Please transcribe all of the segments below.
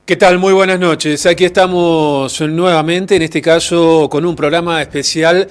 ¿Qué tal? Muy buenas noches. Aquí estamos nuevamente, en este caso con un programa especial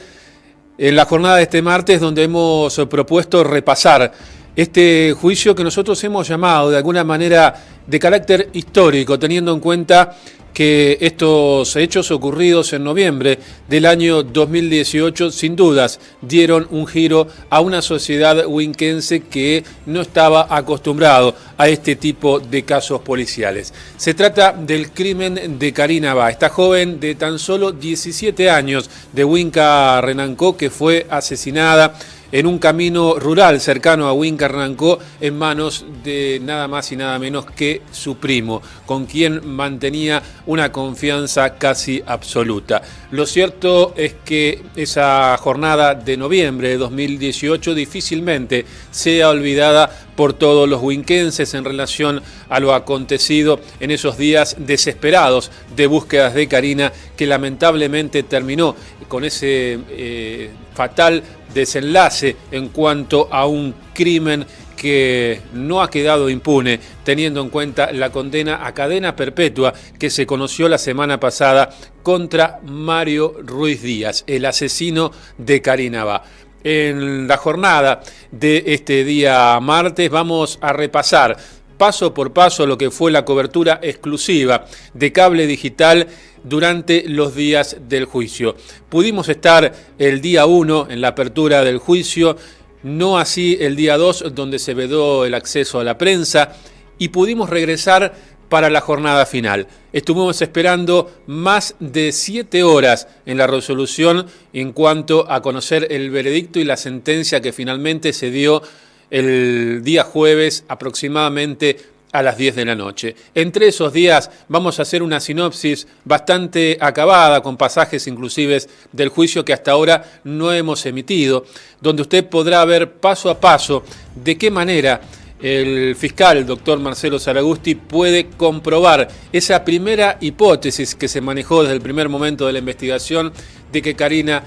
en la jornada de este martes, donde hemos propuesto repasar este juicio que nosotros hemos llamado de alguna manera de carácter histórico, teniendo en cuenta que estos hechos ocurridos en noviembre del año 2018 sin dudas dieron un giro a una sociedad huinquense que no estaba acostumbrado a este tipo de casos policiales. Se trata del crimen de Karina Bá, esta joven de tan solo 17 años de Huinca Renancó, que fue asesinada en un camino rural cercano a Huinca Renancó en manos de nada más y nada menos que su primo, con quien mantenía una confianza casi absoluta. Lo cierto es que esa jornada de noviembre de 2018 difícilmente sea olvidada por todos los huinquenses en relación a lo acontecido en esos días desesperados de búsquedas de Karina, que lamentablemente terminó con ese fatal desenlace en cuanto a un crimen que no ha quedado impune, teniendo en cuenta la condena a cadena perpetua que se conoció la semana pasada contra Mario Ruiz Díaz, el asesino de Karina Bá. En la jornada de este día martes vamos a repasar paso por paso lo que fue la cobertura exclusiva de Cable Digital durante los días del juicio. Pudimos estar el día 1 en la apertura del juicio, no así el día 2, donde se vedó el acceso a la prensa, y pudimos regresar para la jornada final. Estuvimos esperando más de 7 horas en la resolución en cuanto a conocer el veredicto y la sentencia que finalmente se dio el día jueves aproximadamente a las 10 de la noche. Entre esos días vamos a hacer una sinopsis bastante acabada, con pasajes inclusive del juicio que hasta ahora no hemos emitido, donde usted podrá ver paso a paso de qué manera el fiscal, el doctor Marcelo Saragusti, puede comprobar esa primera hipótesis que se manejó desde el primer momento de la investigación de que Karina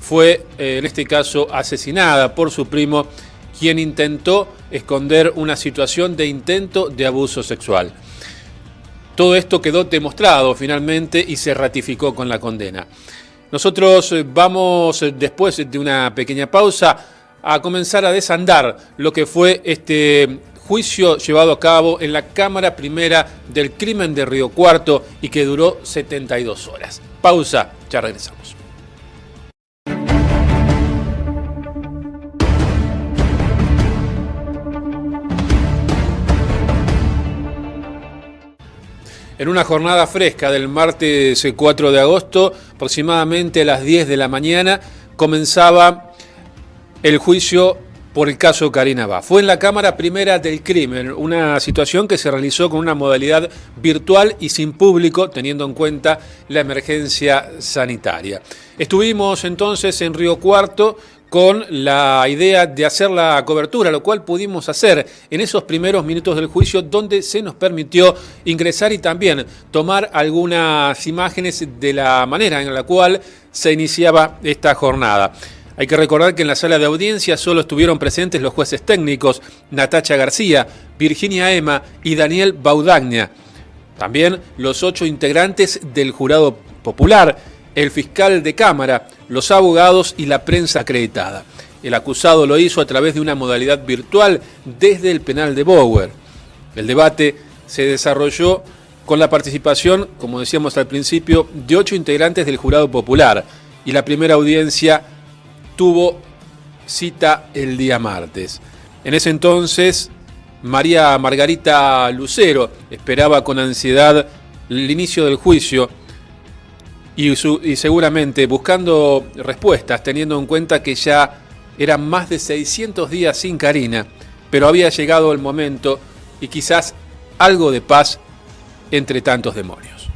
fue, en este caso, asesinada por su primo, quien intentó esconder una situación de intento de abuso sexual. Todo esto quedó demostrado finalmente y se ratificó con la condena. Nosotros vamos, después de una pequeña pausa, a comenzar a desandar lo que fue este juicio llevado a cabo en la Cámara Primera del Crimen de Río Cuarto y que duró 72 horas. Pausa, ya regresamos. En una jornada fresca del martes 4 de agosto, aproximadamente a las 10 de la mañana, comenzaba el juicio por el caso Karina Bá. Fue en la Cámara Primera del Crimen, una situación que se realizó con una modalidad virtual y sin público, teniendo en cuenta la emergencia sanitaria. Estuvimos entonces en Río Cuarto con la idea de hacer la cobertura, lo cual pudimos hacer en esos primeros minutos del juicio, donde se nos permitió ingresar y también tomar algunas imágenes de la manera en la cual se iniciaba esta jornada. Hay que recordar que en la sala de audiencia solo estuvieron presentes los jueces técnicos Natacha García, Virginia Ema y Daniel Baudagna. También los 8 integrantes del jurado popular, el fiscal de Cámara, los abogados y la prensa acreditada. El acusado lo hizo a través de una modalidad virtual desde el penal de Bower. El debate se desarrolló con la participación, como decíamos al principio, de 8 integrantes del jurado popular, y la primera audiencia tuvo cita el día martes. En ese entonces, María Margarita Lucero esperaba con ansiedad el inicio del juicio y seguramente buscando respuestas, teniendo en cuenta que ya eran más de 600 días sin Karina, pero había llegado el momento y quizás algo de paz entre tantos demonios.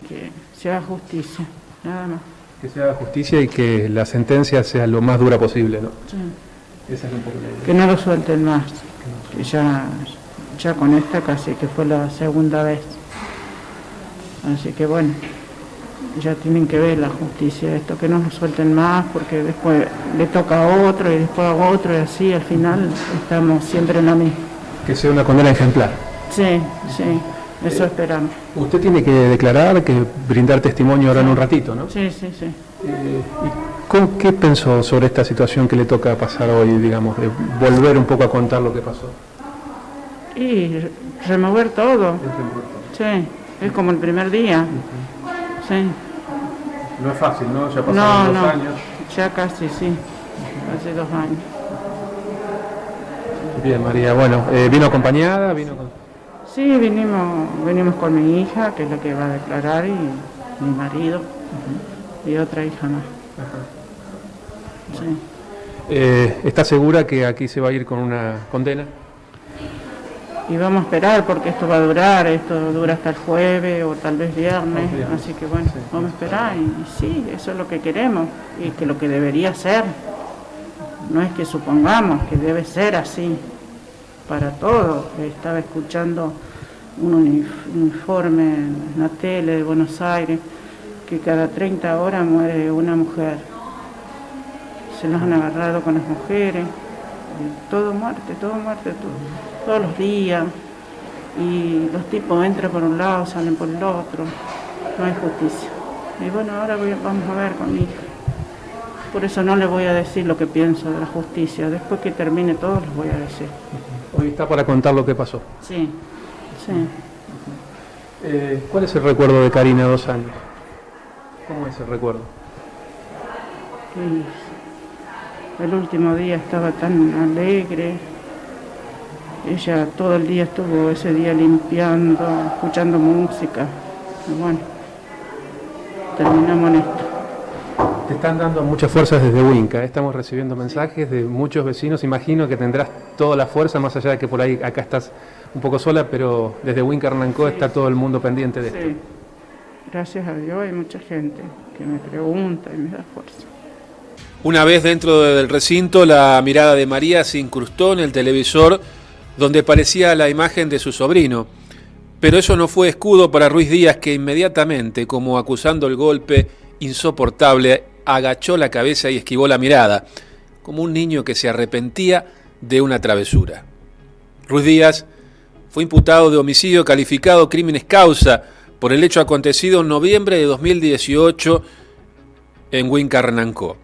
Que se haga justicia, nada más. Que se haga justicia y que la sentencia sea lo más dura posible, ¿no? Sí. Esa es un poco la idea. Que no lo suelten más, que ya con esta casi que fue la segunda vez. Así que bueno, ya tienen que ver la justicia, esto, que no lo suelten más, porque después le toca a otro y después a otro y así al final estamos siempre en la misma. Que sea una condena ejemplar. Sí, sí. Eso esperamos. Usted tiene que declarar, que brindar testimonio ahora en un ratito, ¿no? Sí. ¿Y qué pensó sobre esta situación que le toca pasar hoy, digamos, de volver un poco a contar lo que pasó? Y remover todo. Sí, es como el primer día. Sí. No es fácil, ¿no? Ya pasaron 2 años. Ya casi, sí. Hace 2 años. Bien, María. Bueno, ¿vino acompañada? Sí, venimos con mi hija, que es la que va a declarar, y mi marido, y otra hija más. Sí. ¿Está segura que aquí se va a ir con una condena? Y vamos a esperar, porque esto dura hasta el jueves o tal vez viernes, así que bueno, sí, vamos a esperar, y sí, eso es lo que queremos, y que lo que debería ser, no es que supongamos que debe ser así, para todos. Estaba escuchando un informe en la tele de Buenos Aires, que cada 30 horas muere una mujer, se los han agarrado con las mujeres, todo muerte, todos los días, y los tipos entran por un lado, salen por el otro, no hay justicia. Y bueno, ahora vamos a ver con mi hija. Por eso no le voy a decir lo que pienso de la justicia, después que termine todo les voy a decir. Hoy está para contar lo que pasó. Sí. ¿Cuál es el recuerdo de Karina, 2 años? ¿Cómo es el recuerdo? El último día estaba tan alegre. Ella todo el día estuvo ese día limpiando, escuchando música. Y bueno, terminamos en esto. Te están dando muchas fuerzas desde Winca. Estamos recibiendo mensajes de muchos vecinos. Imagino que tendrás toda la fuerza, más allá de que por ahí acá estás un poco sola, pero desde Winca Hernán-Có está todo el mundo pendiente de esto. Sí, gracias a Dios hay mucha gente que me pregunta y me da fuerza. Una vez dentro del recinto, la mirada de María se incrustó en el televisor donde aparecía la imagen de su sobrino. Pero eso no fue escudo para Ruiz Díaz, que inmediatamente, como acusando el golpe insoportable, agachó la cabeza y esquivó la mirada, como un niño que se arrepentía de una travesura. Ruiz Díaz fue imputado de homicidio calificado crímenes causa por el hecho acontecido en noviembre de 2018 en Winca Hernán-Có.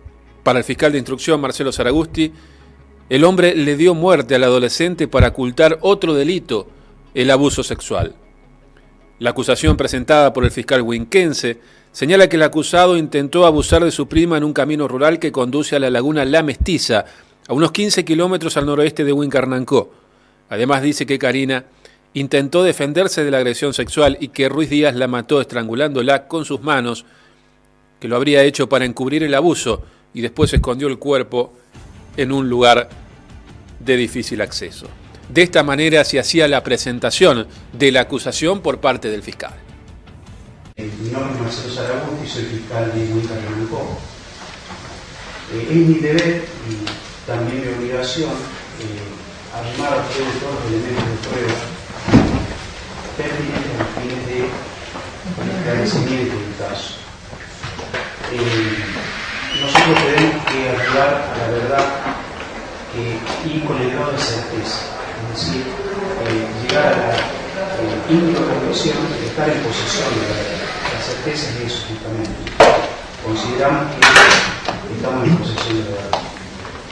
Para el fiscal de instrucción Marcelo Saragusti, el hombre le dio muerte al adolescente para ocultar otro delito, el abuso sexual. La acusación presentada por el fiscal winquense señala que el acusado intentó abusar de su prima en un camino rural que conduce a la laguna La Mestiza, a unos 15 kilómetros al noroeste de Winca Hernán-Có. Además dice que Karina intentó defenderse de la agresión sexual y que Ruiz Díaz la mató estrangulándola con sus manos, que lo habría hecho para encubrir el abuso y después escondió el cuerpo en un lugar de difícil acceso. De esta manera se hacía la presentación de la acusación por parte del fiscal. Mi nombre es Marcelo Saragusti, soy fiscal de Winca Hernán-Có. Es mi deber y también mi obligación armar a ustedes todos los elementos de prueba pertinentes a los fines de esclarecimiento del caso. Nosotros tenemos que ayudar a la verdad y con el grado de certeza, es decir, llegar a la íntima conclusión de estar en posesión de la verdad. La certeza es eso, justamente. Consideramos que estamos en posesión de la verdad.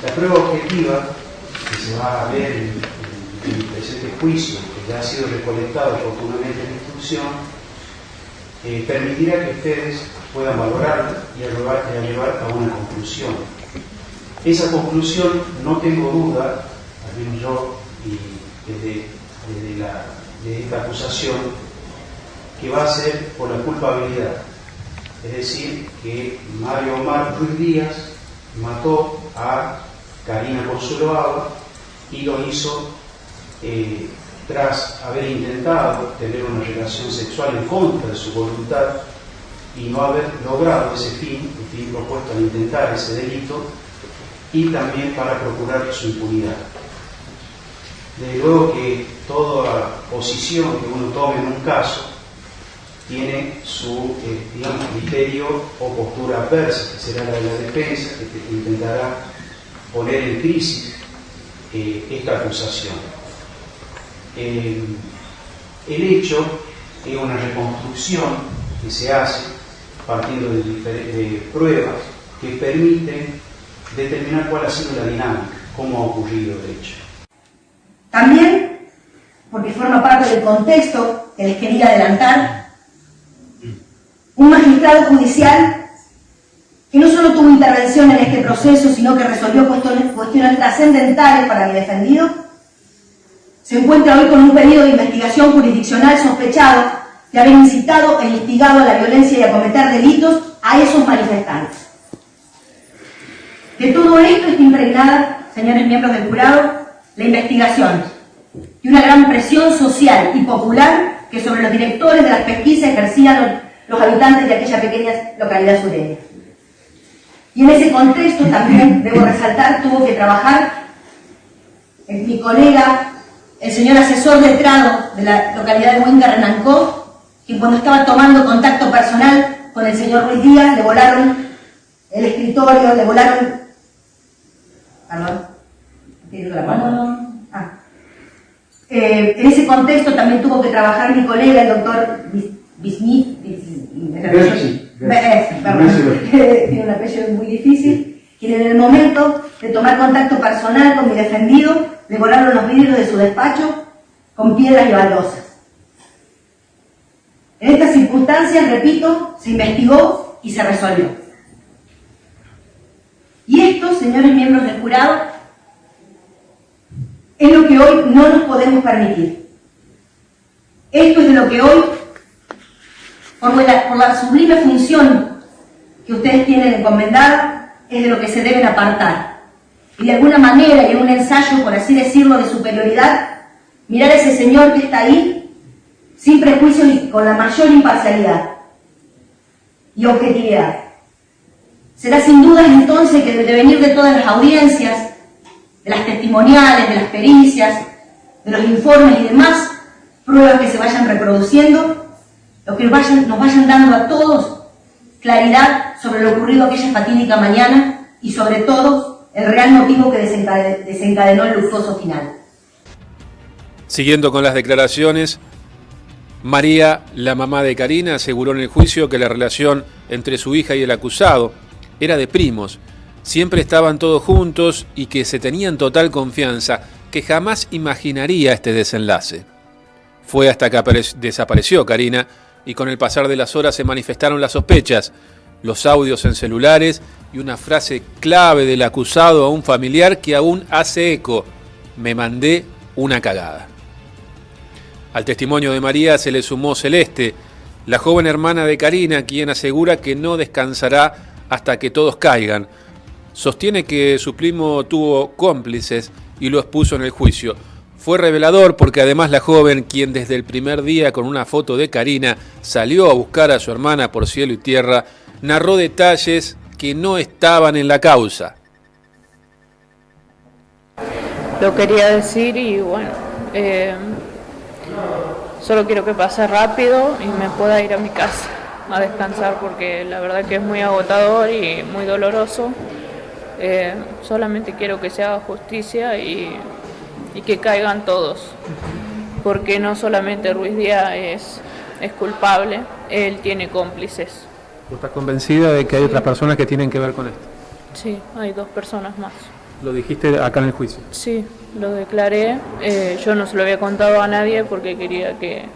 La prueba objetiva que se va a ver en el presente juicio, que ya ha sido recolectado oportunamente en la instrucción, permitirá que ustedes puedan valorarla y llevar a una conclusión. Esa conclusión, no tengo duda, al menos yo, y desde esta acusación, que va a ser por la culpabilidad. Es decir, que Mario Omar Ruiz Díaz mató a Karina Consuelo Agua y lo hizo tras haber intentado tener una relación sexual en contra de su voluntad y no haber logrado ese fin, el fin propuesto al intentar ese delito, y también para procurar su impunidad. Desde luego que toda posición que uno tome en un caso tiene su criterio o postura adversa, que será la de la defensa, que intentará poner en crisis esta acusación. El hecho es una reconstrucción que se hace partiendo de pruebas que permiten determinar cuál ha sido la dinámica, cómo ha ocurrido de hecho. También, porque forma parte del contexto que les quería adelantar, un magistrado judicial que no solo tuvo intervención en este proceso, sino que resolvió cuestiones trascendentales para mi defendido, se encuentra hoy con un pedido de investigación jurisdiccional sospechado de haber incitado e instigado a la violencia y a cometer delitos a esos manifestantes. De todo esto está impregnada, señores miembros del jurado, la investigación y una gran presión social y popular que sobre los directores de las pesquisas ejercían los habitantes de aquella pequeña localidad sureña. Y en ese contexto también, debo resaltar, tuvo que trabajar mi colega, el señor asesor letrado de la localidad de Huinca, Renancó, que cuando estaba tomando contacto personal con el señor Ruiz Díaz, le volaron el escritorio, le volaron... Perdón. En ese contexto también tuvo que trabajar mi colega, el doctor Bisnit, tiene un apellido muy difícil, quien en el momento de tomar contacto personal con mi defendido, le volaron los vidrios de su despacho con piedras y baldosas. En estas circunstancias, repito, se investigó y se resolvió. Y esto, señores miembros del jurado, es lo que hoy no nos podemos permitir. Esto es de lo que hoy, por la sublime función que ustedes tienen encomendada, es de lo que se deben apartar. Y de alguna manera, y en un ensayo, por así decirlo, de superioridad, mirar a ese señor que está ahí, sin prejuicios y con la mayor imparcialidad y objetividad. Será sin duda entonces que debe venir de todas las audiencias, de las testimoniales, de las pericias, de los informes y demás pruebas que se vayan reproduciendo, lo que nos vayan dando a todos claridad sobre lo ocurrido aquella fatídica mañana y sobre todo el real motivo que desencadenó el luctuoso final. Siguiendo con las declaraciones, María, la mamá de Karina, aseguró en el juicio que la relación entre su hija y el acusado era de primos. Siempre estaban todos juntos y que se tenían total confianza, que jamás imaginaría este desenlace. Fue hasta que desapareció Karina y con el pasar de las horas se manifestaron las sospechas, los audios en celulares y una frase clave del acusado a un familiar que aún hace eco: me mandé una cagada. Al testimonio de María se le sumó Celeste, la joven hermana de Karina, quien asegura que no descansará hasta que todos caigan. Sostiene que su primo tuvo cómplices y lo expuso en el juicio. Fue revelador porque además la joven, quien desde el primer día con una foto de Karina salió a buscar a su hermana por cielo y tierra, narró detalles que no estaban en la causa. Lo quería decir y bueno, solo quiero que pase rápido y me pueda ir a mi casa a descansar porque la verdad que es muy agotador y muy doloroso. Solamente quiero que se haga justicia y que caigan todos, porque no solamente Ruiz Díaz es culpable, él tiene cómplices. ¿Vos estás convencida de que hay otras personas que tienen que ver con esto? Sí, hay 2 personas más. ¿Lo dijiste acá en el juicio? Sí, lo declaré. Yo no se lo había contado a nadie porque quería que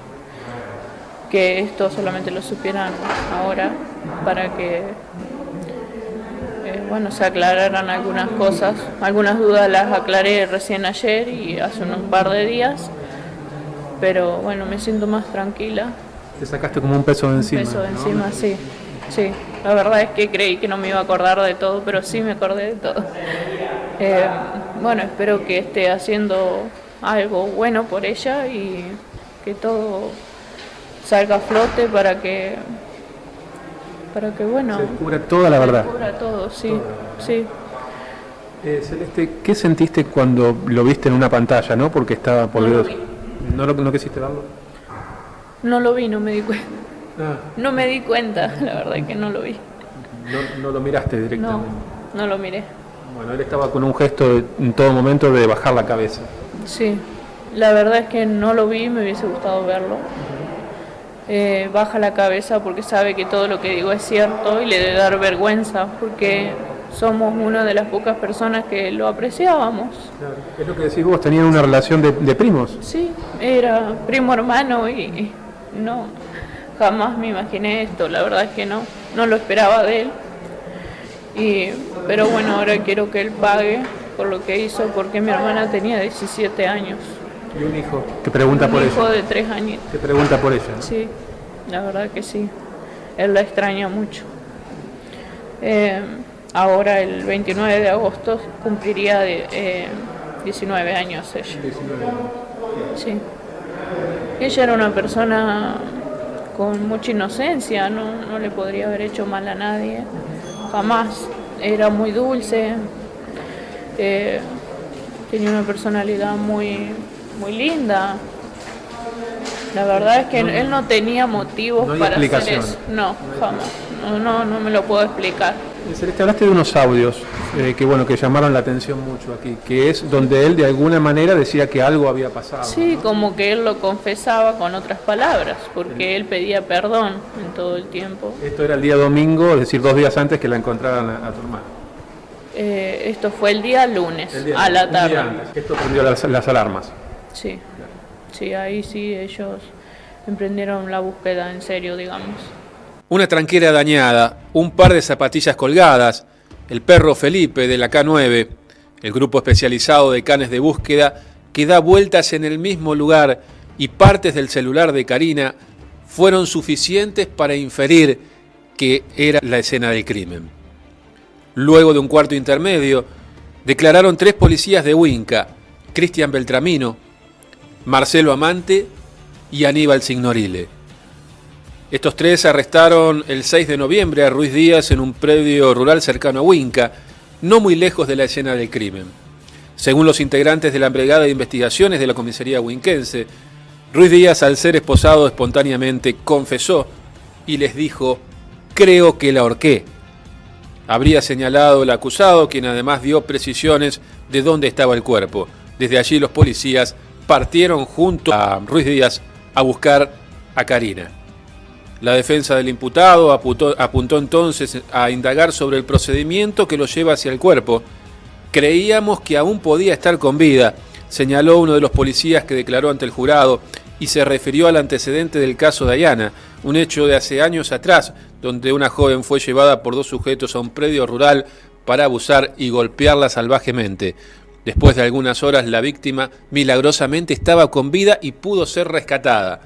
esto solamente lo supieran ahora para que se aclararan algunas cosas. Algunas dudas las aclaré recién ayer y hace un par de días, pero bueno, me siento más tranquila. Te sacaste como un peso de encima. Un peso de ¿no? encima, sí. Sí, la verdad es que creí que no me iba a acordar de todo, pero sí me acordé de todo. Espero que esté haciendo algo bueno por ella y que todo salga a flote para que se descubra toda la verdad. Se descubra todo, sí, todo. Sí. Celeste, ¿qué sentiste cuando lo viste en una pantalla, no? Porque estaba por Dios. ¿No quisiste verlo? No lo vi, no me di cuenta. Ah. No me di cuenta, la verdad es que no lo vi. No lo miraste directamente. No lo miré. Bueno, él estaba con un gesto en todo momento de bajar la cabeza. Sí, la verdad es que no lo vi, me hubiese gustado verlo. baja la cabeza porque sabe que todo lo que digo es cierto y le debe dar vergüenza porque somos una de las pocas personas que lo apreciábamos. Claro. Es lo que decís vos, tenían una relación de primos. Sí, era primo hermano y no, jamás me imaginé esto, la verdad es que no lo esperaba de él. Pero bueno, ahora quiero que él pague por lo que hizo porque mi hermana tenía 17 años. Y un hijo que pregunta por ella. Un hijo de 3 años. Que pregunta por ella, ¿no? Sí, la verdad que sí. Él la extraña mucho. Ahora el 29 de agosto cumpliría 19 años ella. 19 años. Sí. Ella era una persona con mucha inocencia, no le podría haber hecho mal a nadie, jamás. Era muy dulce, tenía una personalidad muy linda. La verdad es que él no tenía motivos para hacer eso. No, jamás. No me lo puedo explicar. Celeste, hablaste de unos audios que llamaron la atención mucho aquí, que es donde él de alguna manera decía que algo había pasado. Sí, ¿no? como que él lo confesaba con otras palabras, porque él pedía perdón en todo el tiempo. Esto era el día domingo, es decir, 2 días antes que la encontraran a tu hermana. Esto fue el día lunes, a la tarde. Un día antes. Esto prendió las alarmas. Sí, sí, ahí sí ellos emprendieron la búsqueda en serio, digamos. Una tranquera dañada, un par de zapatillas colgadas, el perro Felipe de la K9, el grupo especializado de canes de búsqueda que da vueltas en el mismo lugar y partes del celular de Karina fueron suficientes para inferir que era la escena del crimen. Luego de un cuarto intermedio, declararon 3 policías de Huinca, Cristian Beltramino, Marcelo Amante y Aníbal Signorile. Estos 3 arrestaron el 6 de noviembre a Ruiz Díaz en un predio rural cercano a Huinca, no muy lejos de la escena del crimen. Según los integrantes de la Brigada de Investigaciones de la Comisaría Huinquense, Ruiz Díaz, al ser esposado espontáneamente, confesó y les dijo: "Creo que la ahorqué". Habría señalado el acusado, quien además dio precisiones de dónde estaba el cuerpo. Desde allí los policías partieron junto a Ruiz Díaz a buscar a Karina. La defensa del imputado apuntó entonces a indagar sobre el procedimiento que lo lleva hacia el cuerpo. Creíamos que aún podía estar con vida, señaló uno de los policías que declaró ante el jurado y se refirió al antecedente del caso Dayana, un hecho de hace años atrás, donde una joven fue llevada por 2 sujetos a un predio rural para abusar y golpearla salvajemente. Después de algunas horas, la víctima milagrosamente estaba con vida y pudo ser rescatada.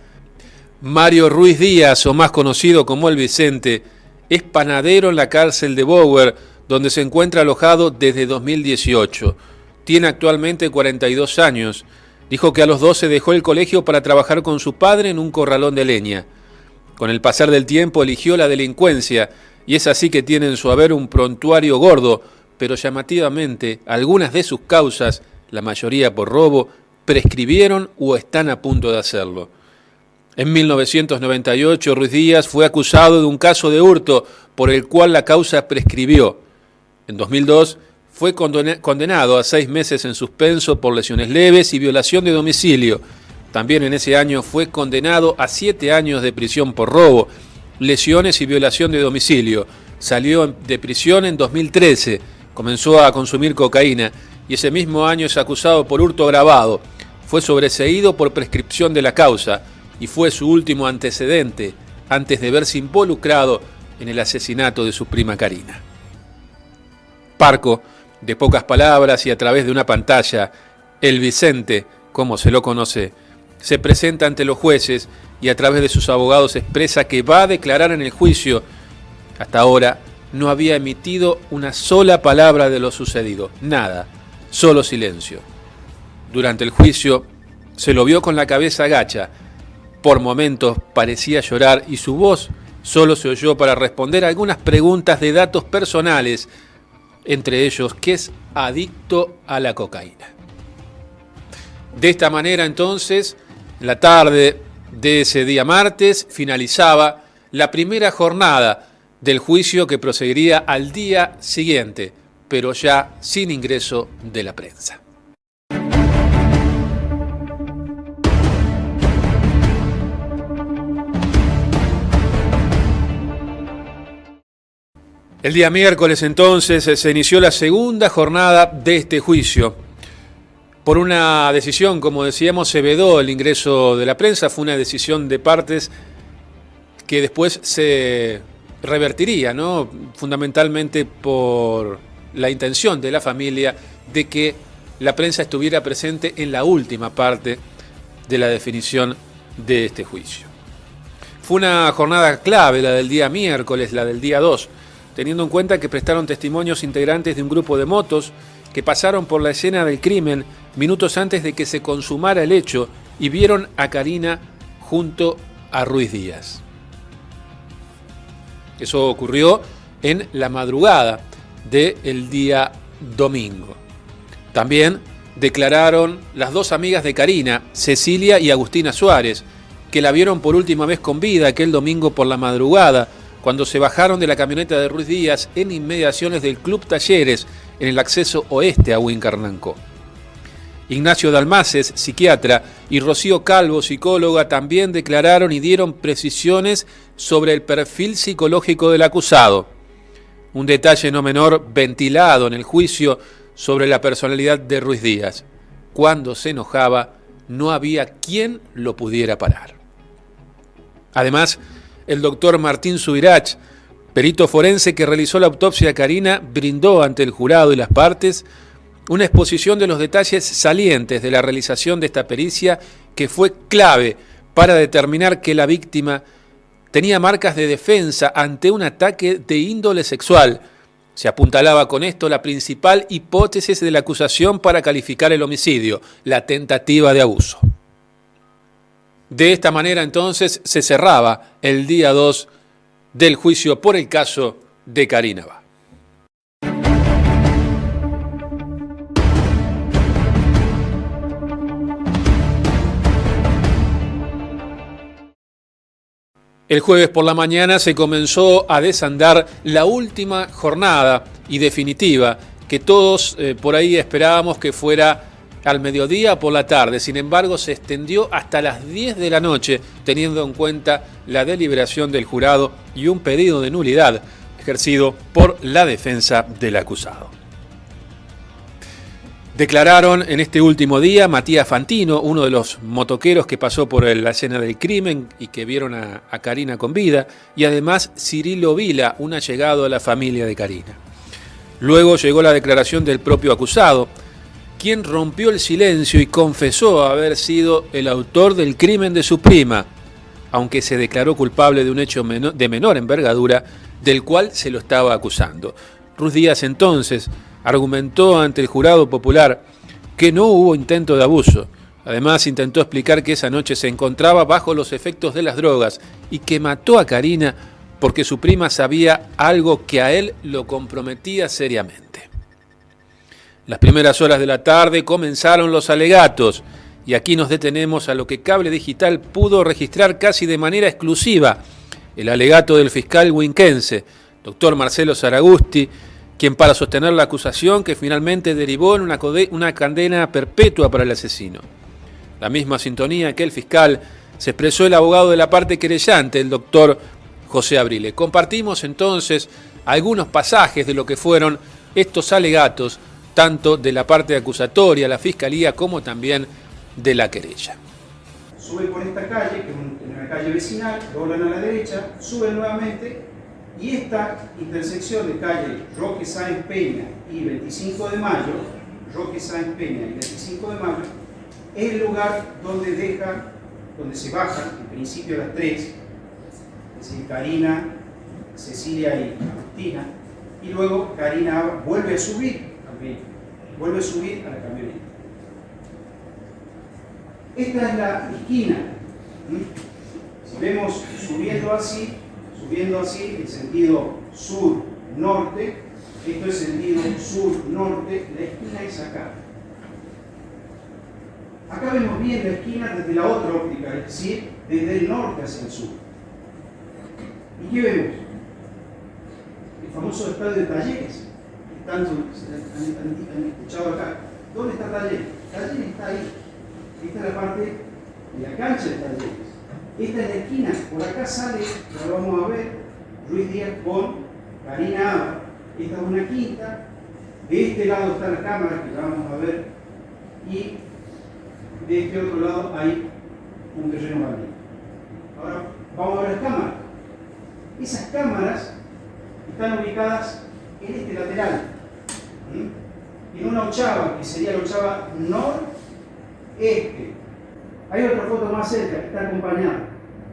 Mario Ruiz Díaz, o más conocido como el Vicente, es panadero en la cárcel de Bower, donde se encuentra alojado desde 2018. Tiene actualmente 42 años. Dijo que a los 12 dejó el colegio para trabajar con su padre en un corralón de leña. Con el pasar del tiempo eligió la delincuencia y es así que tiene en su haber un prontuario gordo, pero llamativamente algunas de sus causas, la mayoría por robo, prescribieron o están a punto de hacerlo. En 1998, Ruiz Díaz fue acusado de un caso de hurto por el cual la causa prescribió. En 2002 fue condenado a 6 meses en suspenso por lesiones leves y violación de domicilio. También en ese año fue condenado a 7 años de prisión por robo, lesiones y violación de domicilio. Salió de prisión en 2013, comenzó a consumir cocaína y ese mismo año es acusado por hurto agravado. Fue sobreseído por prescripción de la causa y fue su último antecedente antes de verse involucrado en el asesinato de su prima Karina. Parco, de pocas palabras y a través de una pantalla, el Vicente, como se lo conoce, se presenta ante los jueces y a través de sus abogados expresa que va a declarar en el juicio. Hasta ahora no había emitido una sola palabra de lo sucedido, nada, solo silencio. Durante el juicio se lo vio con la cabeza gacha, por momentos parecía llorar y su voz solo se oyó para responder a algunas preguntas de datos personales, entre ellos que es adicto a la cocaína. De esta manera entonces, la tarde de ese día martes finalizaba la primera jornada del juicio que proseguiría al día siguiente, pero ya sin ingreso de la prensa. El día miércoles entonces se inició la segunda jornada de este juicio. Por una decisión, como decíamos, se vedó el ingreso de la prensa, fue una decisión de partes que después se revertiría, ¿no? Fundamentalmente por la intención de la familia de que la prensa estuviera presente en la última parte de la definición de este juicio. Fue una jornada clave la del día miércoles, la del día 2, teniendo en cuenta que prestaron testimonios integrantes de un grupo de motos que pasaron por la escena del crimen minutos antes de que se consumara el hecho y vieron a Karina junto a Ruiz Díaz. Eso ocurrió en la madrugada del día domingo. También declararon las dos amigas de Karina, Cecilia y Agustina Suárez, que la vieron por última vez con vida aquel domingo por la madrugada, cuando se bajaron de la camioneta de Ruiz Díaz en inmediaciones del Club Talleres, en el acceso oeste a Huincarnancó. Ignacio Dalmaces, psiquiatra, y Rocío Calvo, psicóloga, también declararon y dieron precisiones sobre el perfil psicológico del acusado. Un detalle no menor ventilado en el juicio sobre la personalidad de Ruiz Díaz. Cuando se enojaba, no había quien lo pudiera parar. Además, el doctor Martín Subirach, perito forense que realizó la autopsia a Karina, brindó ante el jurado y las partes una exposición de los detalles salientes de la realización de esta pericia que fue clave para determinar que la víctima tenía marcas de defensa ante un ataque de índole sexual. Se apuntalaba con esto la principal hipótesis de la acusación para calificar el homicidio, la tentativa de abuso. De esta manera entonces se cerraba el día 2 del juicio por el caso de Karina Bá. El jueves por la mañana se comenzó a desandar la última jornada y definitiva que todos por ahí esperábamos que fuera al mediodía o por la tarde. Sin embargo, se extendió hasta las 10 de la noche, teniendo en cuenta la deliberación del jurado y un pedido de nulidad ejercido por la defensa del acusado. Declararon en este último día Matías Fantino, uno de los motoqueros que pasó por la escena del crimen y que vieron a Karina con vida, y además Cirilo Vila, un allegado a la familia de Karina. Luego llegó la declaración del propio acusado, quien rompió el silencio y confesó haber sido el autor del crimen de su prima, aunque se declaró culpable de un hecho de menor envergadura del cual se lo estaba acusando. Ruiz Díaz entonces argumentó ante el jurado popular que no hubo intento de abuso. Además, intentó explicar que esa noche se encontraba bajo los efectos de las drogas y que mató a Karina porque su prima sabía algo que a él lo comprometía seriamente. Las primeras horas de la tarde comenzaron los alegatos y aquí nos detenemos a lo que Cable Digital pudo registrar casi de manera exclusiva, el alegato del fiscal huinquense, doctor Marcelo Saragusti, quien para sostener la acusación que finalmente derivó en una condena perpetua para el asesino. La misma sintonía que el fiscal se expresó el abogado de la parte querellante, el doctor José Abrile. Compartimos entonces algunos pasajes de lo que fueron estos alegatos, tanto de la parte acusatoria, la fiscalía, como también de la querella. Suben por esta calle, que es una calle vecinal, doblan a la derecha, suben nuevamente, y esta intersección de calle Roque Sáenz Peña y 25 de mayo, Roque Sáenz Peña y 25 de mayo, es el lugar donde se bajan, en principio a las 3, es decir, Karina, Cecilia y Agustina, y luego Karina vuelve a subir también, vuelve a subir a la camioneta. Esta es la esquina. Si vemos subiendo así, en sentido sur-norte, esto es sentido sur-norte, la esquina es acá. Acá vemos bien la esquina desde la otra óptica, es decir, desde el norte hacia el sur. ¿Y qué vemos? El famoso estadio de Talleres, que tanto han escuchado acá. ¿Dónde está Talleres? Talleres está ahí. Esta es la parte de la cancha de Talleres. Esta es la esquina, por acá sale, ya lo vamos a ver, Ruiz Díaz con Karina Bá, esta es una quinta, de este lado está la cámara que ya vamos a ver, y de este otro lado hay un terreno baldío. Ahora vamos a ver las cámaras. Esas cámaras están ubicadas en este lateral, en una ochava, que sería la ochava noreste. Hay otra foto más cerca, que está acompañada,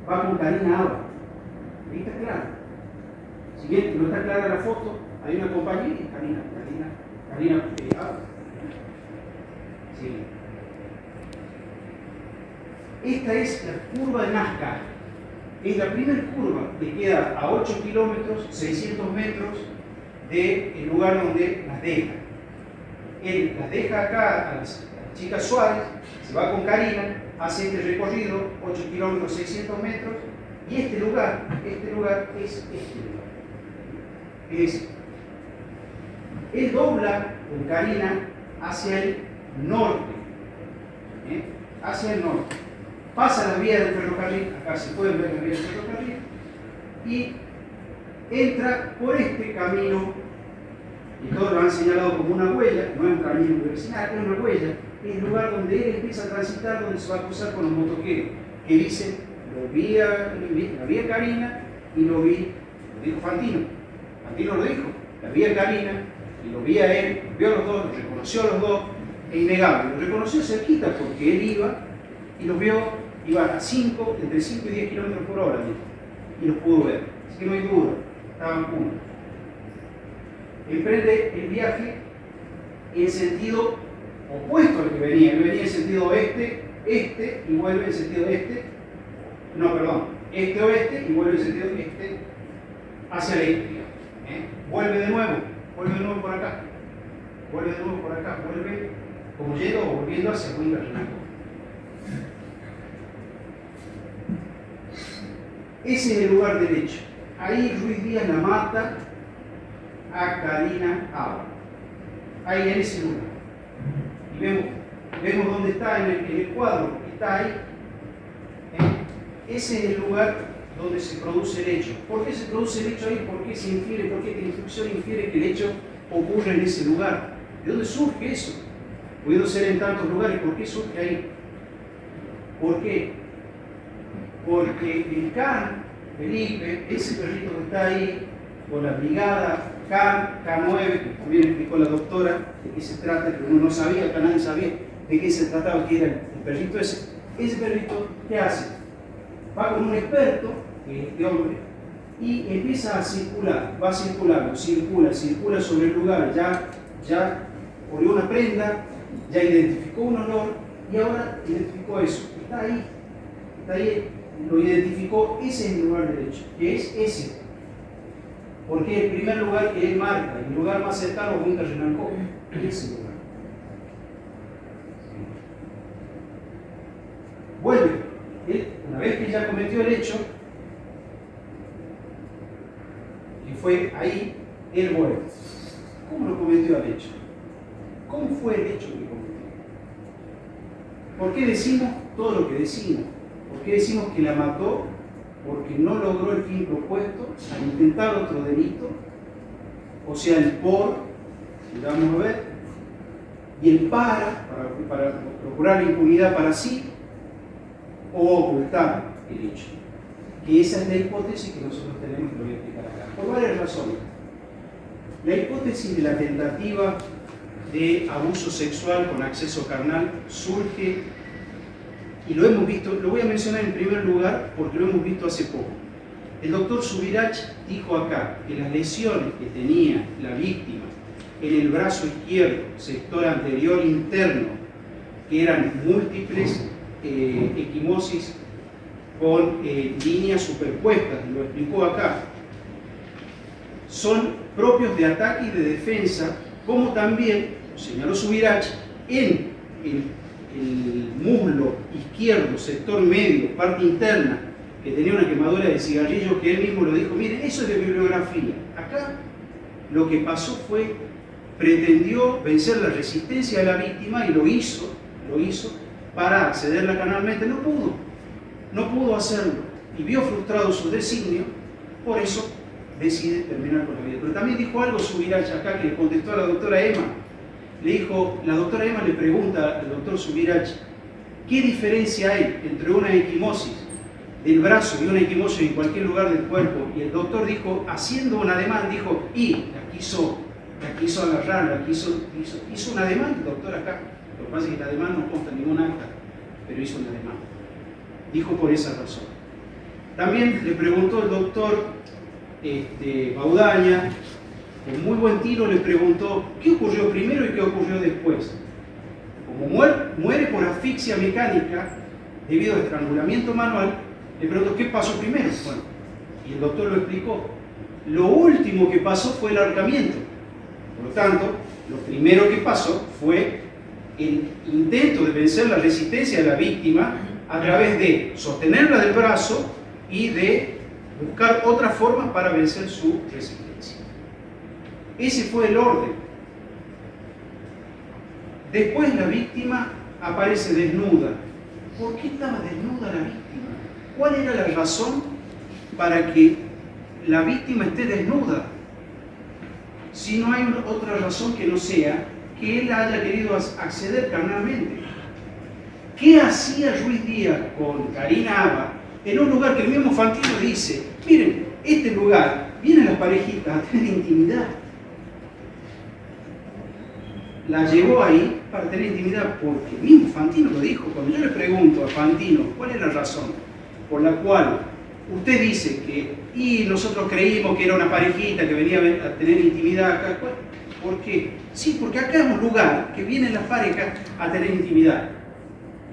va con Karina Aba. Ahí está claro. Si bien no está clara la foto, hay una compañía y Karina Aba. Sí. Esta es la curva de Nazca. Es la primera curva que queda a 8 kilómetros, 600 metros del lugar donde las deja. Él las deja acá a las chicas Suárez, se va con Karina, hace este recorrido, 8 kilómetros, 600 metros, y este lugar es este lugar. Él dobla con Karina hacia el norte, hacia el norte. Pasa la vía del ferrocarril, acá se pueden ver la vía del ferrocarril, y entra por este camino, y todos lo han señalado como una huella, no es un camino vecinal, es una huella, es el lugar donde él empieza a transitar, donde se va a cruzar con los motoqueros, que dicen, la vi a Karina y lo dijo Fantino lo dijo, la vi a Karina y lo vi a él, vio a los dos, los reconoció a los dos, es innegable, los reconoció cerquita porque él iba y los vio, iban a entre 5 y 10 kilómetros por hora, y los pudo ver, así que no hay duda, estaban juntos. Emprende el viaje en sentido opuesto al que venía, él venía en sentido este, y vuelve en sentido este-oeste, y vuelve en sentido este hacia la este. Vuelve de nuevo por acá, vuelve como yendo o volviendo hacia Huinca Renacó. Ese es el lugar derecho. Ahí Ruiz Díaz la mata a Karina Aba. Ahí en ese lugar. Y vemos dónde está en el cuadro, está ahí. Ese es el lugar donde se produce el hecho. ¿Por qué se produce el hecho ahí? ¿Por qué esta instrucción infiere que el hecho ocurre en ese lugar? ¿De dónde surge eso? Pudiendo ser en tantos lugares, ¿por qué surge ahí? ¿Por qué? Porque el can Felipe, ese perrito que está ahí, con la brigada K9, que también explicó la doctora de qué se trata, que uno no sabía, acá nadie sabía de qué se trataba, que era el perrito ese. Ese perrito, ¿qué hace? Va con un experto, de hombre, y empieza a circular, va circulando, circula sobre el lugar, ya olió una prenda, ya identificó un olor, y ahora identificó eso, está ahí, lo identificó, ese es el lugar derecho, que es ese, porque es el primer lugar que él marca, el lugar más cercano a Huinca Renacó, ese lugar. Vuelve. Una vez que ya cometió el hecho, y fue ahí, él vuelve. ¿Cómo lo cometió el hecho? ¿Cómo fue el hecho que cometió? ¿Por qué decimos todo lo que decimos? ¿Por qué decimos que la mató? Porque no logró el fin propuesto al intentar otro delito, o sea, el por, que vamos a ver, y el para procurar la impunidad para sí, o ocultar el hecho. Y esa es la hipótesis que nosotros tenemos, que lo voy a explicar acá, por varias razones. La hipótesis de la tentativa de abuso sexual con acceso carnal surge, y lo hemos visto, lo voy a mencionar en primer lugar porque lo hemos visto hace poco. El doctor Subirach dijo acá que las lesiones que tenía la víctima en el brazo izquierdo, sector anterior interno, que eran múltiples equimosis con líneas superpuestas, lo explicó acá, son propios de ataque y de defensa, como también, señaló Subirach, en el muslo izquierdo, sector medio, parte interna, que tenía una quemadura de cigarrillo, que él mismo lo dijo, miren, eso es de bibliografía. Acá lo que pasó fue, pretendió vencer la resistencia de la víctima y lo hizo para accederla canalmente, no pudo hacerlo y vio frustrado su designio, por eso decide terminar con la vida. Pero también dijo algo Subirach acá que le contestó a la doctora Emma. Le dijo, la doctora Emma le pregunta al doctor Subirach, ¿qué diferencia hay entre una equimosis del brazo y una equimosis en cualquier lugar del cuerpo? Y el doctor dijo, haciendo un ademán, dijo, y la quiso agarrar, hizo un ademán, el doctor acá. Lo que pasa es que el ademán no consta en ningún acta, pero hizo un ademán. Dijo por esa razón. También le preguntó el doctor Baudaña, con muy buen tiro le preguntó qué ocurrió primero y qué ocurrió después. Como muere por asfixia mecánica debido a estrangulamiento manual, le preguntó qué pasó primero. Bueno, y el doctor lo explicó. Lo último que pasó fue el ahorcamiento. Por lo tanto, lo primero que pasó fue el intento de vencer la resistencia de la víctima a través de sostenerla del brazo y de buscar otras formas para vencer su resistencia. Ese fue el orden. Después la víctima aparece desnuda. ¿Por qué estaba desnuda la víctima? ¿Cuál era la razón para que la víctima esté desnuda? Si no hay otra razón que no sea que él haya querido acceder carnalmente. ¿Qué hacía Ruiz Díaz con Karina Abba en un lugar que el mismo Fantino dice, miren, este lugar, vienen las parejitas a tener intimidad? La llevó ahí para tener intimidad porque el mismo Fantino lo dijo. Cuando yo le pregunto a Fantino cuál es la razón por la cual usted dice que y nosotros creímos que era una parejita que venía a tener intimidad acá, ¿por qué? Sí, porque acá es un lugar que vienen las parejas a tener intimidad.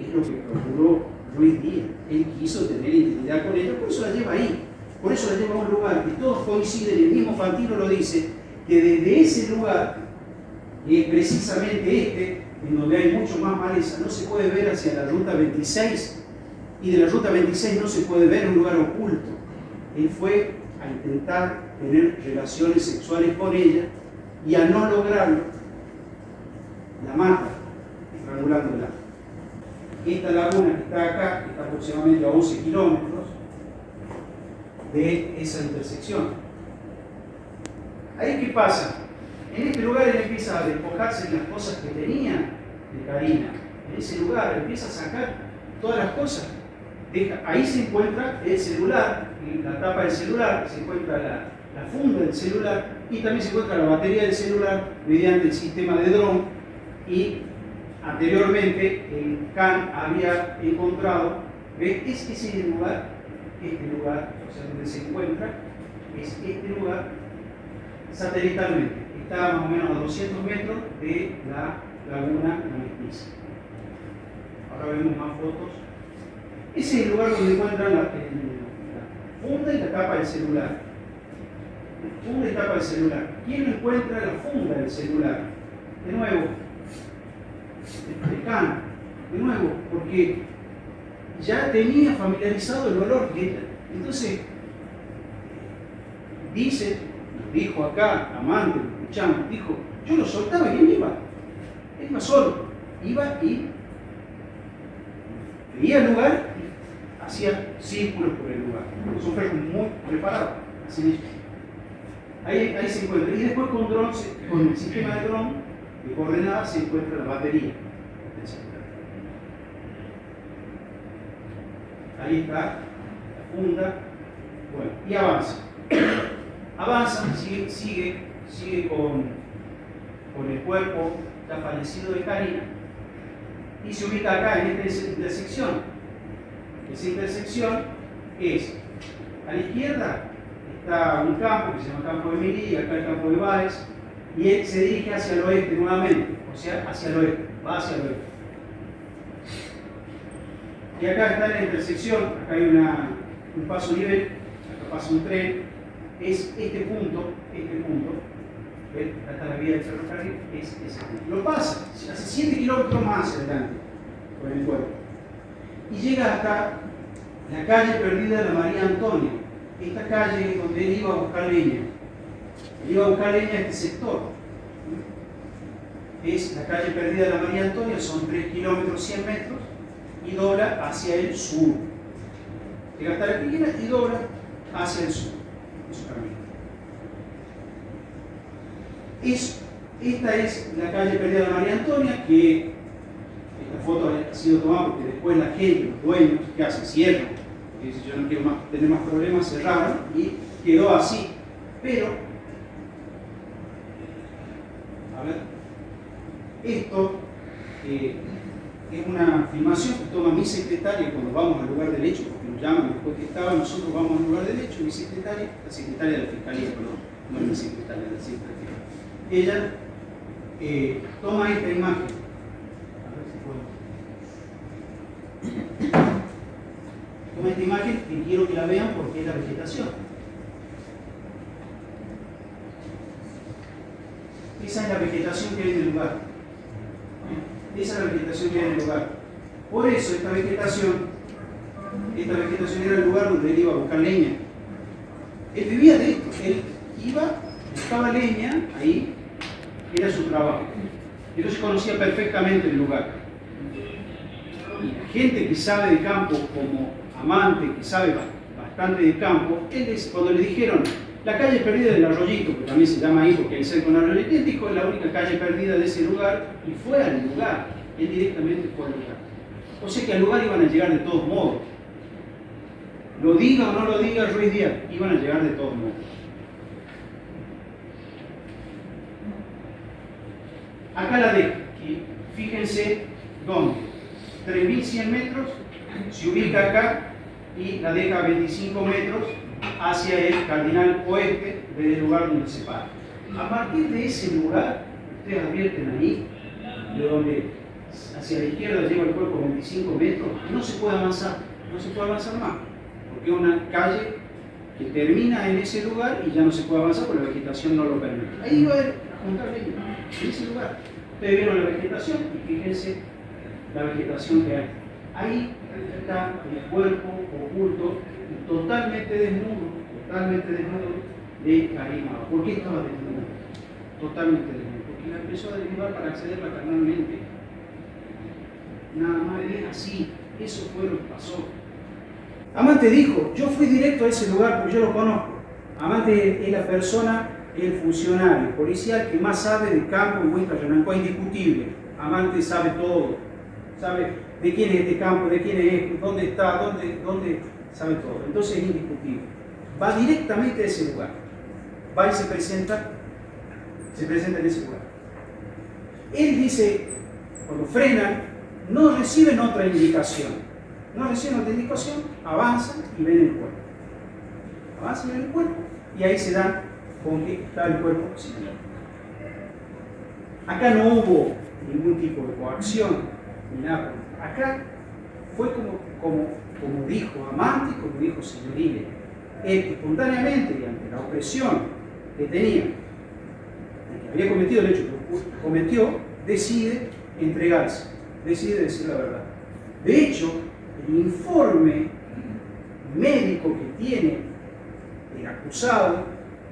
Es lo que procuró Ruiz Díaz. Él quiso tener intimidad con ella, por eso la lleva ahí. Por eso la lleva a un lugar que todos coinciden, el mismo Fantino lo dice, que desde ese lugar, que es precisamente en donde hay mucho más maleza, no se puede ver hacia la ruta 26, y de la ruta 26 no se puede ver un lugar oculto. Él fue a intentar tener relaciones sexuales con ella, y al no lograrlo, la mata, estrangulándola. Esta laguna que está acá, que está aproximadamente a 11 kilómetros de esa intersección. ¿Ahí qué pasa? En este lugar él empieza a despojarse de las cosas que tenía de Karina. En ese lugar empieza a sacar todas las cosas. Ahí se encuentra el celular, la tapa del celular, se encuentra la funda del celular y también se encuentra la batería del celular mediante el sistema de dron. Y anteriormente el CAN había encontrado, ¿ves? Este es el lugar, o sea, donde se encuentra, es este lugar satelitalmente. Está más o menos a 200 metros de la laguna La Mestiza. Ahora vemos más fotos. Ese es el lugar donde encuentran la funda y la tapa del celular. Funda y tapa del celular. ¿Quién encuentra la funda del celular? De nuevo, el CAN. De nuevo, porque ya tenía familiarizado el olor que entonces dijo acá, amante, lo escuchamos, dijo, yo lo soltaba y él iba solo, iba y veía el lugar y hacía círculos por el lugar. Son perros muy preparados, hacen eso. Ahí se encuentra. Y después con el sistema de dron de coordenadas se encuentra la batería del celular. Ahí está la funda. Bueno, y avanza. Avanza, sigue con el cuerpo ya fallecido de Karina y se ubica acá en esta intersección. Esa intersección es, a la izquierda está un campo que se llama Campo de Milí, acá el Campo de Báez, y él se dirige hacia el oeste nuevamente, o sea, hacia el oeste, va hacia el oeste. Y acá está la intersección, acá hay un paso nivel, acá pasa un tren, es este punto, ¿ven? Acá está la vía del ferrocarril, es ese punto. Lo pasa, hace 7 kilómetros más hacia adelante, con el cuerpo. Y llega hasta la calle perdida de la María Antonia. Esta calle es donde él iba a buscar leña. Él iba a buscar leña a este sector. Es la calle perdida de la María Antonia, son 3 kilómetros 100 metros, y dobla hacia el sur. Llega hasta la Piguera y dobla hacia el sur, en su camino. Esta es la calle Perdida de María Antonia, que esta foto ha sido tomada porque después la gente, los dueños, ¿qué hacen? Cierran. Porque dicen, yo no quiero tener más problemas, cerraron y quedó así. Pero, a ver, esto es una filmación que toma mi secretaria cuando vamos al lugar del hecho, porque nos llaman después que estaba, nosotros vamos al lugar del hecho, mi secretaria, la secretaria de la Fiscalía, perdón, no es mi secretaria, la secretaria. Ella toma esta imagen. A ver si puedo. Toma esta imagen que quiero que la vean porque es la vegetación. Esa es la vegetación que hay en el lugar. Esa es la vegetación que hay en el lugar. Por eso esta vegetación era el lugar donde él iba a buscar leña. Él vivía de esto. Él iba, buscaba leña, ahí era su trabajo. Entonces conocía perfectamente el lugar. Y la gente que sabe de campo, como Amante, que sabe bastante de campo, cuando le dijeron la calle perdida del Arroyito, que también se llama ahí porque hay cerca de un arroyito, él dijo es la única calle perdida de ese lugar, y fue al lugar, él directamente fue al lugar. O sea que al lugar iban a llegar de todos modos. Lo diga o no lo diga Ruiz Díaz, iban a llegar de todos modos. Acá la dejo, y fíjense dónde. 3.100 metros, se ubica acá y la deja a 25 metros hacia el cardinal oeste del lugar donde se para. A partir de ese lugar, ustedes advierten ahí, de donde hacia la izquierda lleva el cuerpo 25 metros, no se puede avanzar, no se puede avanzar más, porque es una calle que termina en ese lugar y ya no se puede avanzar porque la vegetación no lo permite. Ahí va a juntar leña, en ese lugar. Ustedes vieron la vegetación y fíjense la vegetación que hay. Ahí está el cuerpo oculto y totalmente desnudo de Karima. ¿Por qué estaba desnudo? Totalmente desnudo. Porque la empezó a desnudar para accederla carnalmente. Nada más, es así. Eso fue lo que pasó. Amante dijo, yo fui directo a ese lugar porque yo lo conozco. Amante es la persona, el funcionario policial que más sabe de campo en Huinca Renancó, indiscutible. Amante sabe todo, sabe de quién es este campo, de quién es, dónde está, dónde sabe todo. Entonces es indiscutible. Va directamente a ese lugar. Va y se presenta en ese lugar. Él dice, cuando frenan, no reciben otra indicación. No reciben otra indicación, avanzan y ven el cuerpo. Avanzan y ven el cuerpo y ahí se dan con que está el cuerpo sin él. Acá no hubo ningún tipo de coacción ni nada. Acá fue como dijo Amante y como dijo Signorile. Él espontáneamente y ante la opresión que tenía, que había cometido el hecho que cometió, decide entregarse, decide decir la verdad. De hecho, el informe médico que tiene el acusado,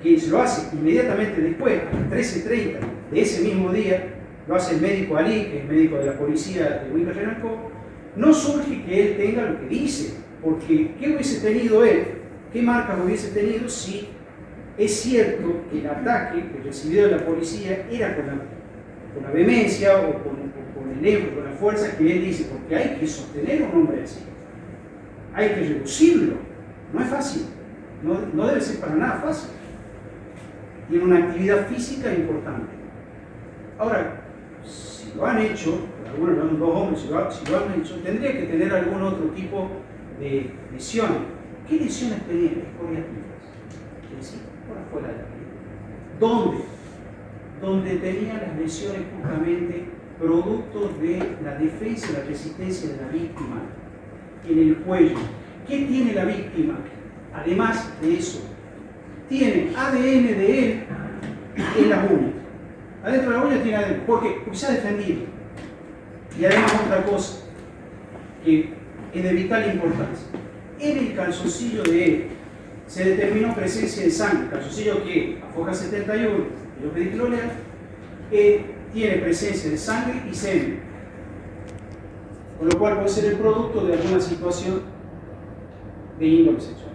que se lo hace inmediatamente después, a las 13:30 de ese mismo día, lo hace el médico Ali, que es médico de la policía de Huinca Renancó, no surge que él tenga lo que dice, porque ¿qué hubiese tenido él? ¿Qué marcas hubiese tenido si es cierto que el ataque que recibió de la policía era con la vehemencia o con el ego, con la fuerza que él dice? Porque hay que sostener a un hombre así, hay que reducirlo, no es fácil, no debe ser para nada fácil. Tiene una actividad física importante. Ahora, si lo han hecho, algunos de los dos hombres, si lo han hecho, tendría que tener algún otro tipo de lesiones. ¿Qué lesiones tenían? Escoriativas. Es decir, por afuera de la piel. ¿Dónde? Donde tenían las lesiones justamente producto de la defensa y la resistencia de la víctima. En el cuello. ¿Qué tiene la víctima? Además de eso, tiene ADN de él en las uñas. Adentro de la uña tiene ADN. ¿Por qué? Porque se ha defendido. Y además otra cosa que es de vital importancia. En el calzoncillo de él se determinó presencia de sangre. El calzoncillo que a foja 71, yo pedí que lo lean, tiene presencia de sangre y semen. Con lo cual puede ser el producto de alguna situación de índole sexual.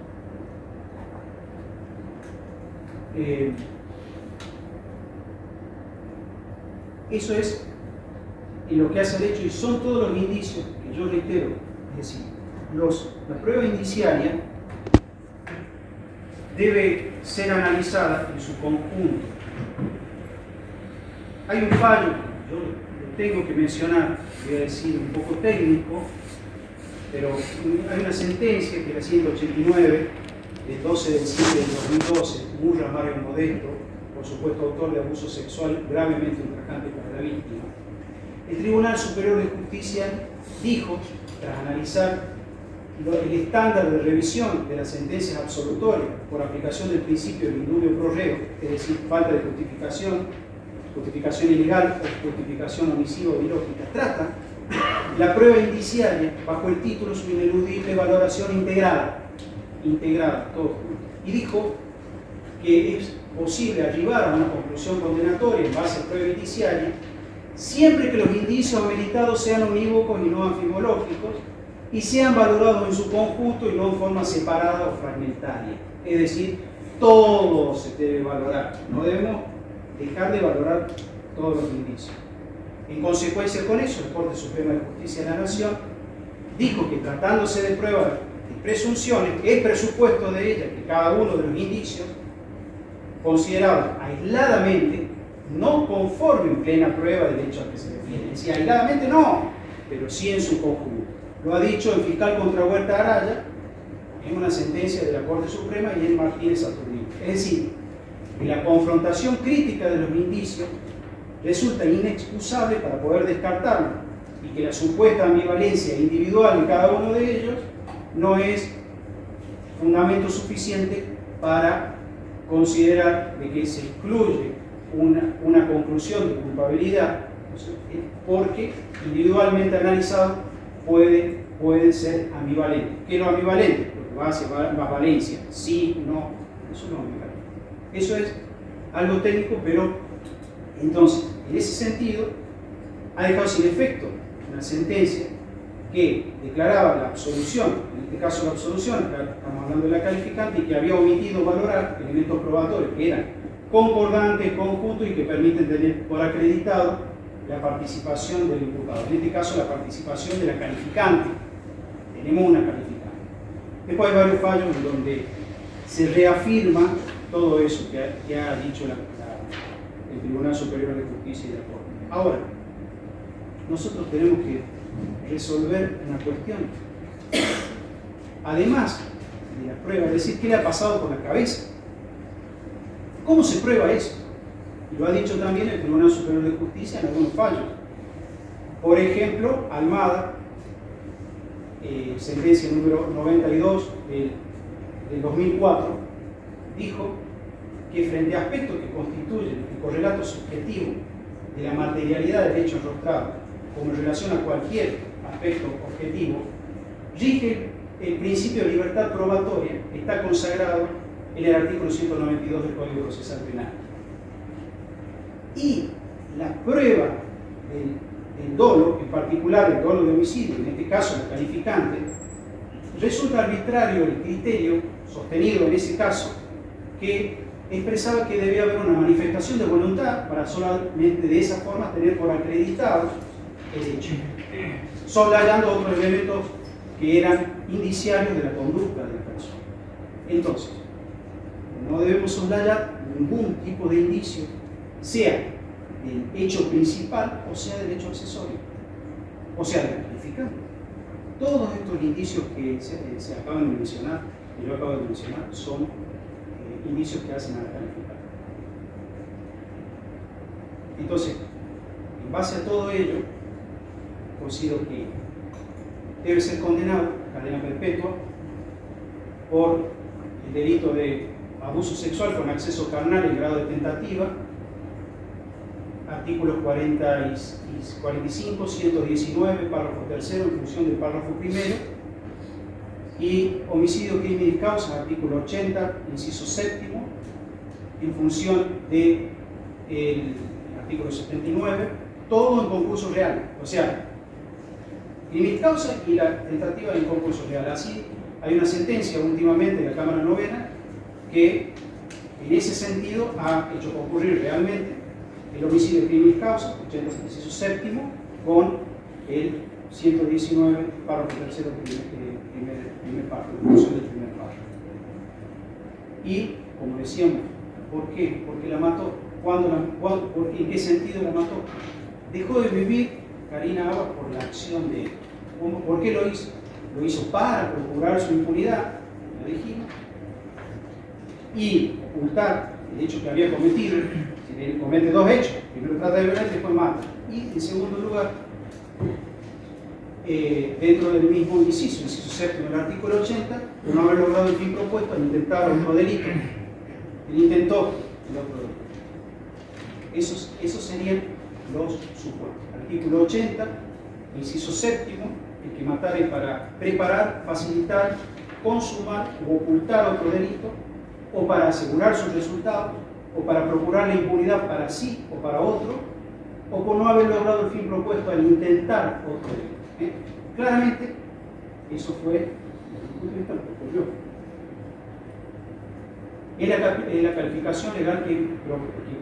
Eso es en lo que hace al hecho, y son todos los indicios que yo reitero, es decir, la prueba indiciaria debe ser analizada en su conjunto. Hay un fallo, yo lo tengo que mencionar, voy a decir un poco técnico, pero hay una sentencia que es la 189 del 12 del 7 del 2012, Murra Mario Modesto, por supuesto autor de abuso sexual gravemente ultrajante para la víctima. El Tribunal Superior de Justicia dijo, tras analizar el estándar de revisión de las sentencias absolutorias por aplicación del principio del indubio pro reo, es decir, falta de justificación ilegal o justificación omisiva o ilógica, trata la prueba indiciaria bajo el título su ineludible valoración integrada, todo. Y dijo que es posible arribar a una conclusión condenatoria en base a prueba indiciaria siempre que los indicios ameritados sean unívocos y no anfibológicos y sean valorados en su conjunto y no en forma separada o fragmentaria. Es decir, todo se debe valorar. No debemos dejar de valorar todos los indicios. En consecuencia con eso, la Corte Suprema de Justicia de la Nación dijo que tratándose de pruebas de presunciones, el presupuesto de ellas, que cada uno de los indicios, considerados aisladamente, no conformen plena prueba del hecho al que se refiere. Es decir, aisladamente no, pero sí en su conjunto. Lo ha dicho el fiscal contra Huerta Araya en una sentencia de la Corte Suprema y en Martínez Saturnino. Es decir, que la confrontación crítica de los indicios resulta inexcusable para poder descartarlo y que la supuesta ambivalencia individual de cada uno de ellos no es fundamento suficiente para considerar de que se excluye una conclusión de culpabilidad, porque individualmente analizado puede ser ambivalente. ¿Qué es lo ambivalente? Porque va hacia más valencia, sí, no, eso no es ambivalente. Eso es algo técnico, pero entonces, en ese sentido, ha dejado sin efecto una sentencia que declaraba la absolución, en este caso la absolución, acá estamos hablando de la calificante, y que había omitido valorar elementos probatorios que eran concordantes, conjuntos y que permiten tener por acreditado la participación del imputado. En este caso, la participación de la calificante. Tenemos una calificante. Después hay varios fallos en donde se reafirma todo eso que ha dicho el Tribunal Superior de Justicia y de la Corte. Ahora, nosotros tenemos que resolver una cuestión. Además de la prueba, es decir, ¿qué le ha pasado por la cabeza? ¿Cómo se prueba eso? Y lo ha dicho también el Tribunal Superior de Justicia en algunos fallos. Por ejemplo, Almada, sentencia número 92 del 2004, dijo que frente a aspectos que constituyen el correlato subjetivo de la materialidad del hecho enrostrado, como en relación a cualquier aspecto objetivo, rige el principio de libertad probatoria que está consagrado en el artículo 192 del Código Procesal Penal. Y la prueba del dolo, en particular el dolo de homicidio, en este caso la calificante, resulta arbitrario el criterio sostenido en ese caso que expresaba que debía haber una manifestación de voluntad para solamente de esa forma tener por acreditado el hecho, soslayando otros elementos que eran indiciarios de la conducta de la persona. Entonces, no debemos soslayar ningún tipo de indicio, sea del hecho principal o sea del hecho accesorio, o sea del calificante. Todos estos indicios que se acaban de mencionar, que yo acabo de mencionar, son indicios que hacen a la calificante. Entonces, en base a todo ello, considero que debe ser condenado a cadena perpetua por el delito de abuso sexual con acceso carnal en grado de tentativa, artículos 40 y 45, 119, párrafo tercero, en función del párrafo primero, y homicidio, crimen y causa, artículo 80, inciso séptimo, en función del artículo 79, todo en concurso real, o sea, crimen y causa y la tentativa en concurso real. Así, hay una sentencia últimamente de la Cámara Novena que en ese sentido ha hecho concurrir realmente el homicidio de crimen causa, 80 inciso séptimo, con el 119, párrafo tercero, primer párrafo, inclusión del primer párrafo. Y, como decíamos, ¿por qué? Porque la mató. ¿En qué sentido la mató? Dejó de vivir Karina Abas por la acción de él. ¿Por qué lo hizo? Lo hizo para procurar su impunidad, lo dijimos, y ocultar el hecho que había cometido. Si él comete dos hechos, primero trata de violencia y después mata. Y en segundo lugar, dentro del mismo inciso séptimo del artículo 80, por no haber logrado el fin propuesto al intentar otro delito. Él intentó el otro delito. Esos serían los supuestos. Artículo 80, inciso séptimo, el que matar es para preparar, facilitar, consumar o ocultar otro delito, o para asegurar sus resultados, o para procurar la impunidad para sí o para otro, o por no haber logrado el fin propuesto al intentar otro delito. Claramente, eso fue, desde el punto de vista, lo que ocurrió. Es la calificación legal que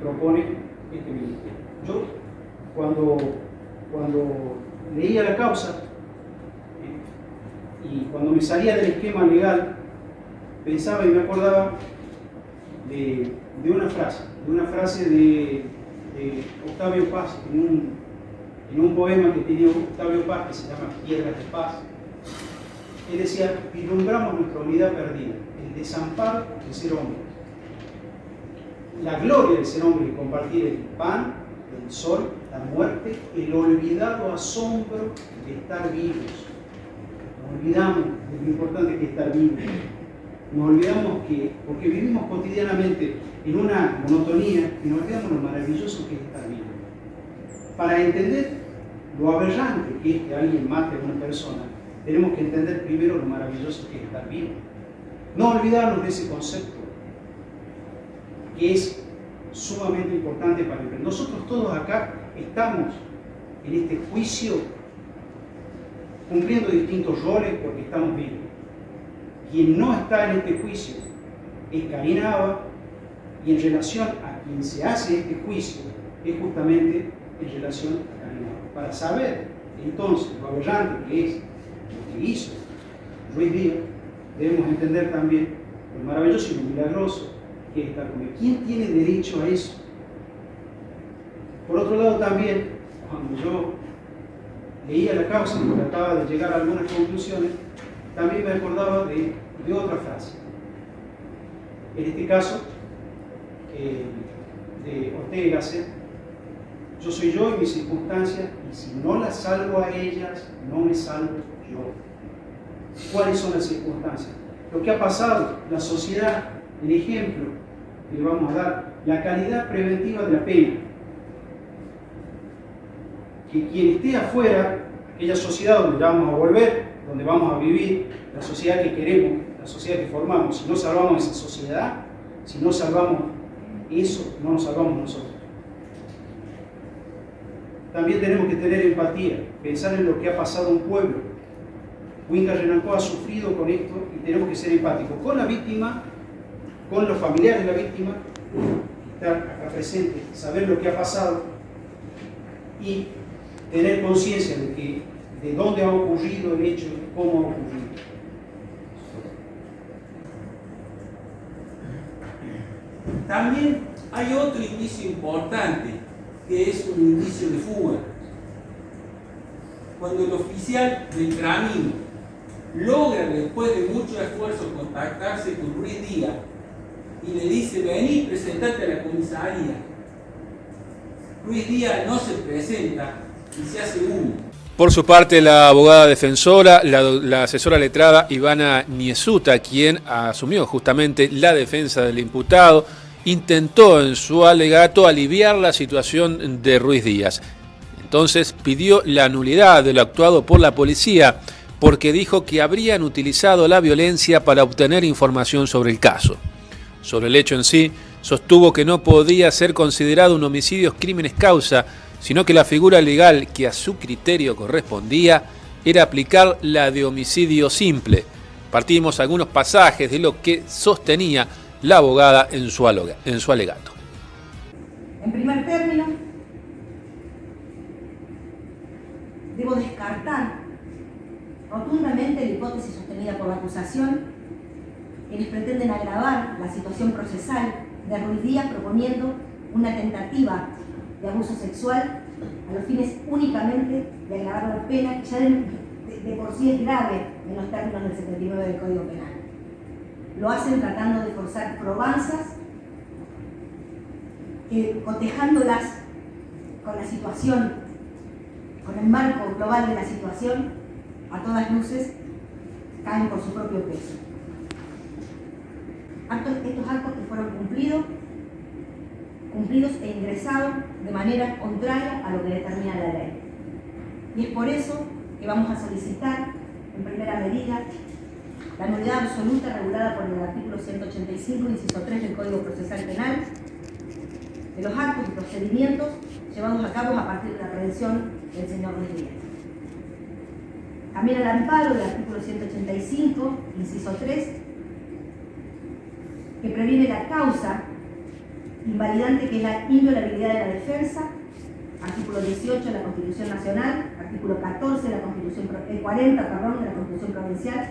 propone este ministerio. Yo, cuando leía la causa y cuando me salía del esquema legal, pensaba y me acordaba de una frase de Octavio Paz, en un poema que tenía Octavio Paz que se llama Piedras de Paz. Él decía: vislumbramos nuestra unidad perdida, el desamparo de ser hombres, la gloria de ser hombre y compartir el pan, el sol, la muerte, el olvidado asombro de estar vivos. Nos olvidamos de lo importante que es estar vivos. Nos olvidamos porque vivimos cotidianamente en una monotonía, y nos olvidamos lo maravilloso que es estar vivo. Para entender lo aberrante que es que alguien mate a una persona, tenemos que entender primero lo maravilloso que es estar vivo. No olvidarnos de ese concepto, que es sumamente importante para entender. Nosotros todos acá estamos en este juicio cumpliendo distintos roles porque estamos vivos. Quien no está en este juicio es Karina Abas, y en relación a quien se hace este juicio es justamente en relación a Karina Abas. Para saber entonces lo aberrante que es lo que hizo Ruiz Díaz, debemos entender también lo maravilloso y lo milagroso que es estar con él. ¿Quién tiene derecho a eso? Por otro lado también, cuando yo leía la causa y trataba de llegar a algunas conclusiones, también me acordaba de otra frase. En este caso, de Ortega y Gasset: yo soy yo y mis circunstancias, y si no las salvo a ellas, no me salvo yo. ¿Cuáles son las circunstancias? Lo que ha pasado, la sociedad, el ejemplo que le vamos a dar, la calidad preventiva de la pena. Que quien esté afuera, aquella sociedad donde vamos a volver, donde vamos a vivir, la sociedad que queremos, la sociedad que formamos, si no salvamos esa sociedad, si no salvamos eso, no nos salvamos nosotros. También tenemos que tener empatía, pensar en lo que ha pasado a un pueblo. Huinca Renancó ha sufrido con esto y tenemos que ser empáticos con la víctima, con los familiares de la víctima, estar acá presentes, saber lo que ha pasado y tener conciencia de dónde ha ocurrido el hecho, cómo ha ocurrido. También hay otro indicio importante, que es un indicio de fuga. Cuando el oficial del Gramino logra, después de mucho esfuerzo, contactarse con Ruiz Díaz y le dice: vení, presentate a la comisaría. Ruiz Díaz no se presenta y se hace humo. Por su parte, la abogada defensora, la asesora letrada Ivana Niesuta, quien asumió justamente la defensa del imputado, intentó en su alegato aliviar la situación de Ruiz Díaz. Entonces pidió la nulidad de lo actuado por la policía porque dijo que habrían utilizado la violencia para obtener información sobre el caso. Sobre el hecho en sí, sostuvo que no podía ser considerado un homicidio crímenes causa, sino que la figura legal que a su criterio correspondía era aplicar la de homicidio simple. Partimos algunos pasajes de lo que sostenía la abogada en su alegato. En primer término, debo descartar rotundamente la hipótesis sostenida por la acusación, quienes pretenden agravar la situación procesal de Ruiz Díaz proponiendo una tentativa de abuso sexual a los fines únicamente de agravar la pena, que ya de por sí es grave en los términos del 79 del Código Penal. Lo hacen tratando de forzar probanzas, cotejándolas con la situación, con el marco global de la situación, a todas luces caen por su propio peso. Estos actos que fueron cumplidos e ingresados de manera contraria a lo que determina la ley. Y es por eso que vamos a solicitar, en primera medida, la nulidad absoluta regulada por el artículo 185, inciso 3 del Código Procesal Penal, de los actos y procedimientos llevados a cabo a partir de la aprehensión del señor Ruiz Díaz. También al amparo del artículo 185, inciso 3, que previene la causa invalidante, que es la inviolabilidad de la defensa, artículo 18 de la Constitución Nacional, artículo 14 de la Constitución, 40 de la Constitución Provincial,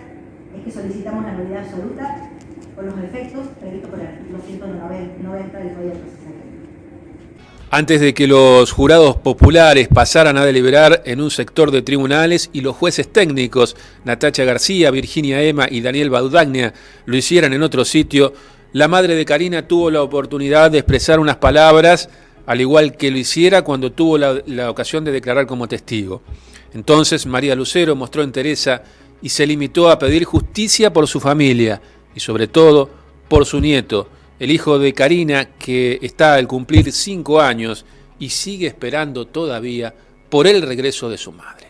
es que solicitamos la nulidad absoluta con los efectos previstos por el artículo 190 del Código Procesal. Antes de que los jurados populares pasaran a deliberar en un sector de tribunales y los jueces técnicos, Natacha García, Virginia Ema y Daniel Baudagna, lo hicieran en otro sitio, la madre de Karina tuvo la oportunidad de expresar unas palabras, al igual que lo hiciera cuando tuvo la ocasión de declarar como testigo. Entonces María Lucero mostró entereza y se limitó a pedir justicia por su familia y sobre todo por su nieto, el hijo de Karina, que está al cumplir 5 años y sigue esperando todavía por el regreso de su madre.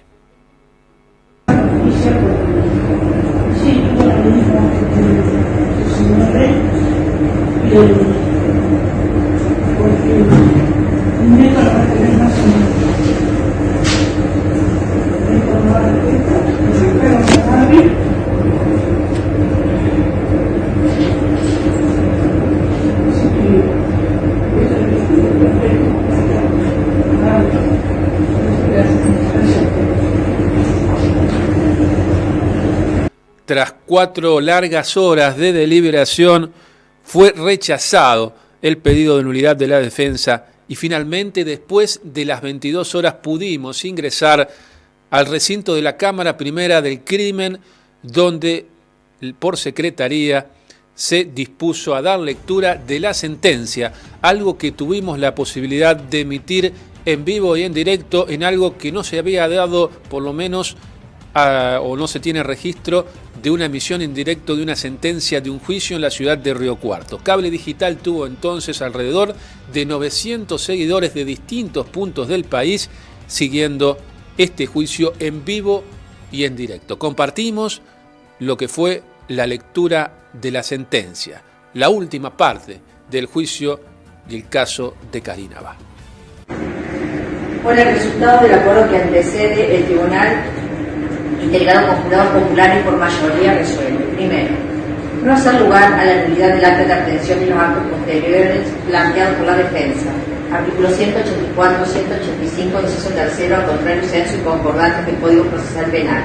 Tras 4 largas horas de deliberación, fue rechazado el pedido de nulidad de la defensa y finalmente después de las 22 horas pudimos ingresar al recinto de la Cámara Primera del Crimen, donde por secretaría se dispuso a dar lectura de la sentencia, algo que tuvimos la posibilidad de emitir en vivo y en directo, en algo que no se había dado, por lo menos, o no se tiene registro de una emisión en directo de una sentencia de un juicio en la ciudad de Río Cuarto. Cable Digital tuvo entonces alrededor de 900 seguidores de distintos puntos del país siguiendo este juicio en vivo y en directo. Compartimos lo que fue la lectura de la sentencia, la última parte del juicio y el caso de Karina Abad. Por el resultado del acuerdo que antecede el tribunal integrado con jurados populares por mayoría resuelve. Primero, no hacer lugar a la nulidad del acto de aprehensión y los actos posteriores planteados por la defensa. Artículo 184, 185, inciso tercero, al contrario censo y concordantes del Código Procesal Penal.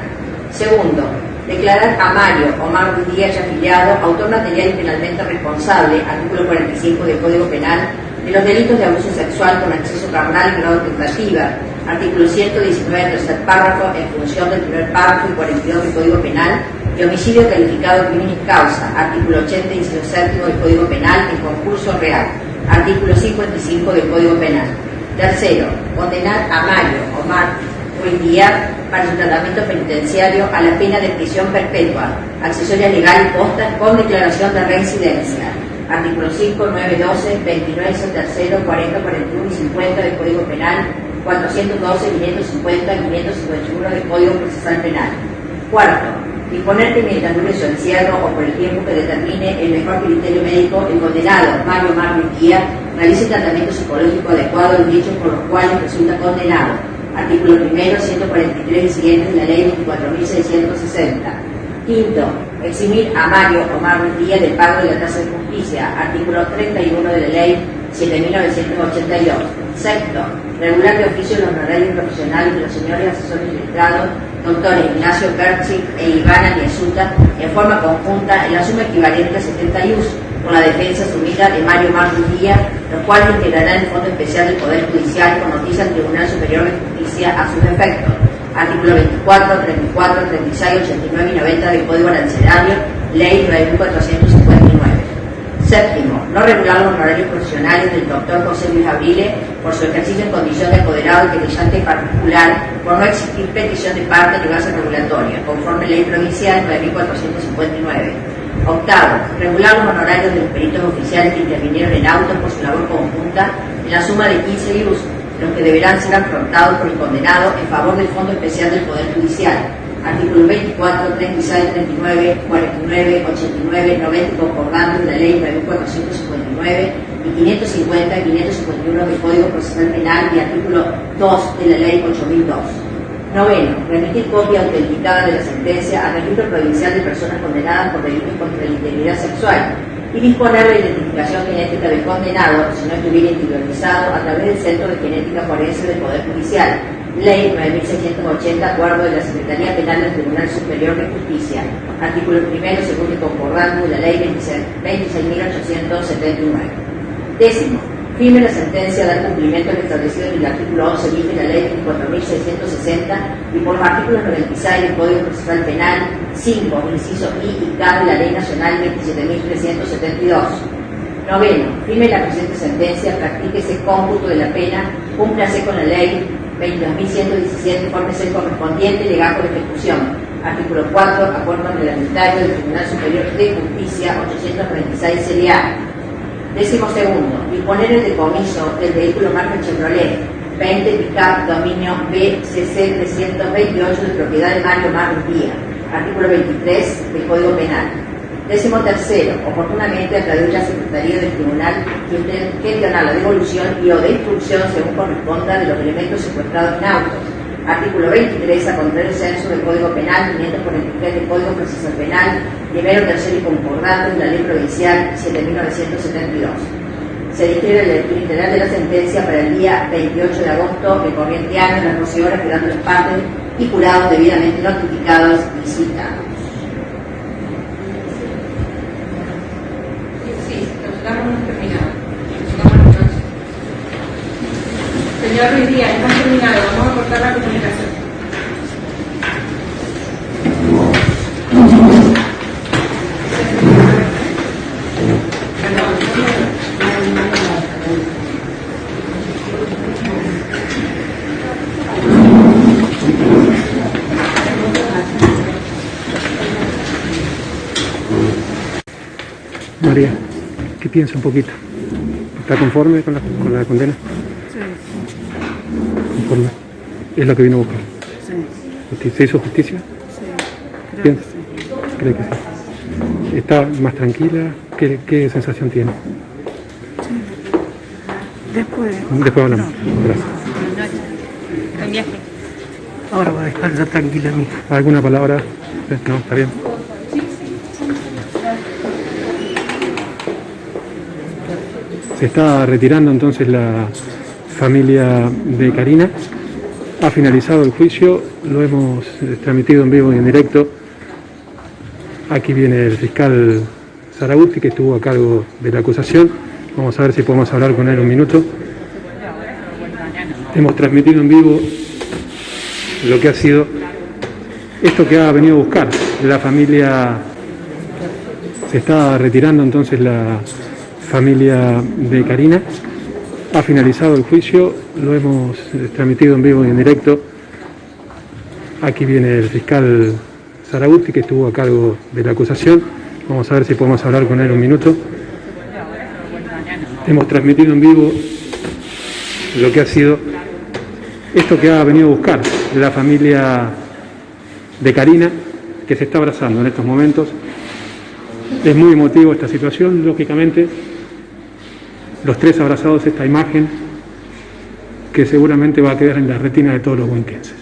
Segundo, declarar a Mario Omar Ruiz Díaz afiliado, autor material y penalmente responsable, artículo 45 del Código Penal, de los delitos de abuso sexual con acceso carnal y grado de tentativa, artículo 119, tercer párrafo, en función del primer párrafo y 42 del Código Penal, y homicidio calificado criminis causa, artículo 80, inciso séptimo del Código Penal, en concurso real, artículo 55 del Código Penal. Tercero, condenar a Mario Omar Ruiz Díaz para su tratamiento penitenciario a la pena de prisión perpetua, accesoria legal y posta con declaración de reincidencia. Artículo 5, 9, 12, 29, tercero, 40, 41 y 50 del Código Penal, 412, 550 y 551 del Código Procesal Penal. Cuarto, disponer que mientras dure su encierro o por el tiempo que determine el mejor criterio médico, el condenado Mario Omar Ruiz Díaz realice tratamiento psicológico adecuado a los hechos por los cuales resulta condenado. Artículo 1, 143 y siguientes de la Ley 24.660. Quinto, eximir a Mario Omar Ruiz Díaz del pago de la tasa de justicia, artículo 31 de la Ley 7.982. Sexto, regular de oficio los honorarios profesionales de los señores asesores letrados, doctores Ignacio Perchi e Ivana Niesuta, en forma conjunta en la suma equivalente a 70 IUS, con la defensa asumida de Mario Martín Díaz, los cuales integrarán el Fondo Especial del Poder Judicial con noticia al Tribunal Superior de Justicia a sus efectos. Artículo 24, 34, 36, 89 y 90 del Código Arancelario, Ley 9459. Séptimo, no regular los honorarios profesionales del doctor José Luis Abrile por su ejercicio en condición de apoderado y querellante particular por no existir petición de parte ni base regulatoria, conforme Ley Provincial 9459. Octavo, regular los honorarios de los peritos oficiales que intervinieron en autos por su labor conjunta en la suma de 15 IUS, los que deberán ser afrontados por el condenado en favor del Fondo Especial del Poder Judicial. Artículos 24, 36, 39, 49, 89, 90 concordando de la Ley 9459 y 550 y 551 del Código Procesal Penal y artículo 2 de la Ley 8002. Noveno, remitir copia autenticada de la sentencia al Registro Provincial de Personas Condenadas por delitos contra la integridad sexual y disponer la identificación genética del condenado, si no estuviera interiorizado, a través del Centro de Genética Forense del Poder Judicial. Ley 9680, acuerdo de la Secretaría Penal del Tribunal Superior de Justicia. Artículo primero, segundo y concordando de la Ley 26.879. Décimo, firme la sentencia dar cumplimiento al establecido en el artículo 11 bis de la Ley 24.660 y por los artículos 96 del Código Procesal Penal, 5, inciso I y K de la Ley Nacional 27.372. Noveno, firme la presente sentencia, practíquese cómputo de la pena, cúmplase con la Ley 22.117, fórmese el correspondiente legajo de ejecución. Artículo 4, acuerdo reglamentario del Tribunal Superior de Justicia 836 CDA. Décimo segundo, disponer el decomiso del vehículo marca Chevrolet 20 Pickup dominio BCC 328 de propiedad de Mario Martín Díaz. Artículo 23 del Código Penal. Décimo tercero, oportunamente a través de la Secretaría del Tribunal gestionar la devolución y o destrucción según corresponda de los elementos secuestrados en autos. Artículo 23, a contrario censo del Código Penal, 543 del Código Procesal Penal, primero, tercero y concordante de la Ley Provincial 7.972. Se difiere la lectura integral de la sentencia para el día 28 de agosto del corriente año, a las 12 horas, quedando las partes y jurados debidamente notificados y citados. Hemos terminado. Señor Ruiz Díaz, hemos terminado. Vamos a cortar la comunicación. María, ¿qué piensa un poquito? ¿Está conforme con la condena? Sí, Conforme. ¿Es lo que vino a buscar? sí, ¿Se hizo justicia? sí. Creo ¿Piensa? que sí. ¿Cree que sí? ¿Está más tranquila? ¿Qué sensación tiene? Después hablamos. Gracias. Buen viaje. Ahora va a estar ya tranquila mía. ¿Alguna palabra? No, está bien. Se está retirando entonces la familia de Karina. Ha finalizado el juicio, lo hemos transmitido en vivo y en directo. Aquí viene el fiscal Saraguzzi, que estuvo a cargo de la acusación. Vamos a ver si podemos hablar con él un minuto. Hemos transmitido en vivo lo que ha sido esto que ha venido a buscar la familia. Se está retirando entonces la familia de Karina. Ha finalizado el juicio, lo hemos transmitido en vivo y en directo. Aquí viene el fiscal Saraguzzi, que estuvo a cargo de la acusación. Vamos a ver si podemos hablar con él un minuto. Hemos transmitido en vivo lo que ha sido esto que ha venido a buscar la familia de Karina, que se está abrazando en estos momentos. Es muy emotivo esta situación, lógicamente. Los tres abrazados, esta imagen que seguramente va a quedar en la retina de todos los huenquenses.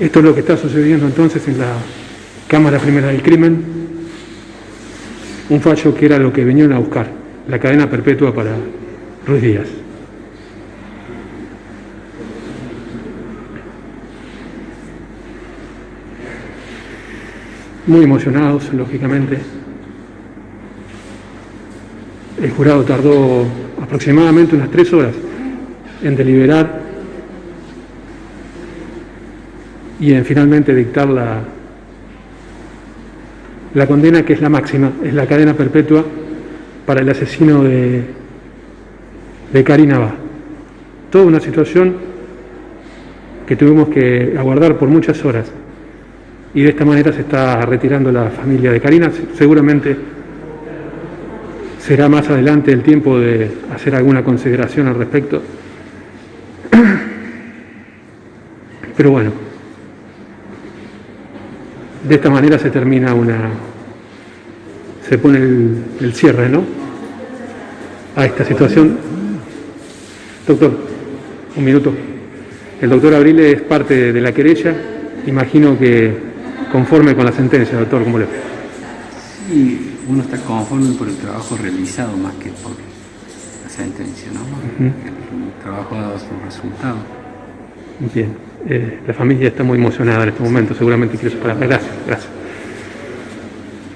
Esto es lo que está sucediendo entonces en la Cámara Primera del Crimen. un fallo que era lo que vinieron a buscar, la cadena perpetua para Ruiz Díaz. Muy emocionados, lógicamente. El jurado tardó aproximadamente unas 3 horas en deliberar y en finalmente dictar la condena, que es la máxima, es la cadena perpetua para el asesino de Karina Abad. Toda una situación que tuvimos que aguardar por muchas horas, y de esta manera se está retirando la familia de Karina. Seguramente será más adelante el tiempo de hacer alguna consideración al respecto, pero bueno, de esta manera se termina se pone el cierre, ¿no?, a esta situación. Doctor, un minuto. El doctor Abrile es parte de la querella, imagino que conforme con la sentencia, doctor, ¿cómo le fue? Sí, uno está conforme por el trabajo realizado más que por la sentencia, ¿no? El trabajo ha dado sus resultados. Bien, la familia está muy emocionada en este momento, seguramente quiere sus palabras. Gracias.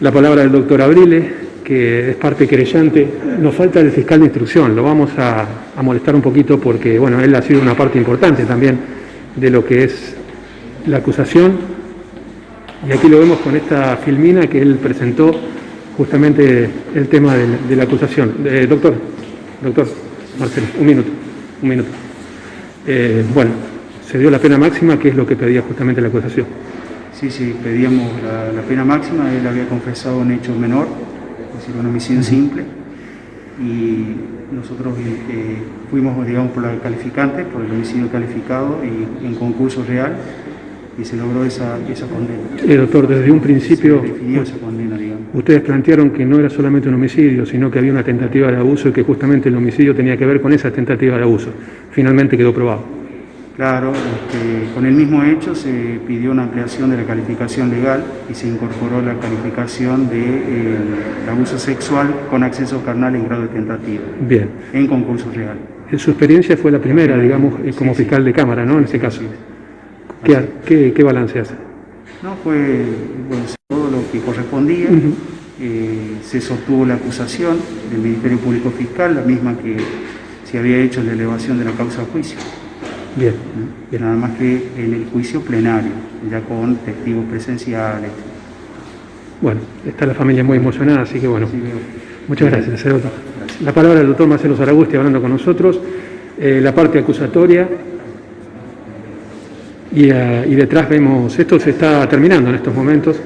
La palabra del doctor Abrile, que es parte querellante. Nos falta el fiscal de instrucción, lo vamos a molestar un poquito porque, bueno, él ha sido una parte importante también de lo que es la acusación, y aquí lo vemos con esta filmina que él presentó justamente el tema de la acusación. Doctor Marcelo, un minuto. Bueno, se dio la pena máxima, que es lo que pedía justamente la acusación. Sí, pedíamos la pena máxima. Él había confesado un hecho menor, es decir, un homicidio simple, y nosotros fuimos, digamos, por la calificante, por el homicidio calificado y en concurso real, y se logró esa condena. Doctor, desde un principio se definió esa condena, digamos. Ustedes plantearon que no era solamente un homicidio, sino que había una tentativa de abuso y que justamente el homicidio tenía que ver con esa tentativa de abuso. Finalmente quedó probado. Claro, con el mismo hecho se pidió una ampliación de la calificación legal y se incorporó la calificación de abuso sexual con acceso carnal en grado de tentativa. Bien. En concurso real. Su experiencia fue la primera, digamos, como fiscal de Cámara, ¿no? En ese caso. ¿Qué balance hace? No, fue todo lo que correspondía. Se sostuvo la acusación del Ministerio Público Fiscal, la misma que se había hecho en la elevación de la causa a juicio. Bien. Nada más que en el juicio plenario, ya con testigos presenciales. Bueno, está la familia muy emocionada, así que bueno. Muchas gracias, doctor. La palabra del doctor Marcelo Zaragosti hablando con nosotros. La parte acusatoria. Y detrás vemos, esto se está terminando en estos momentos.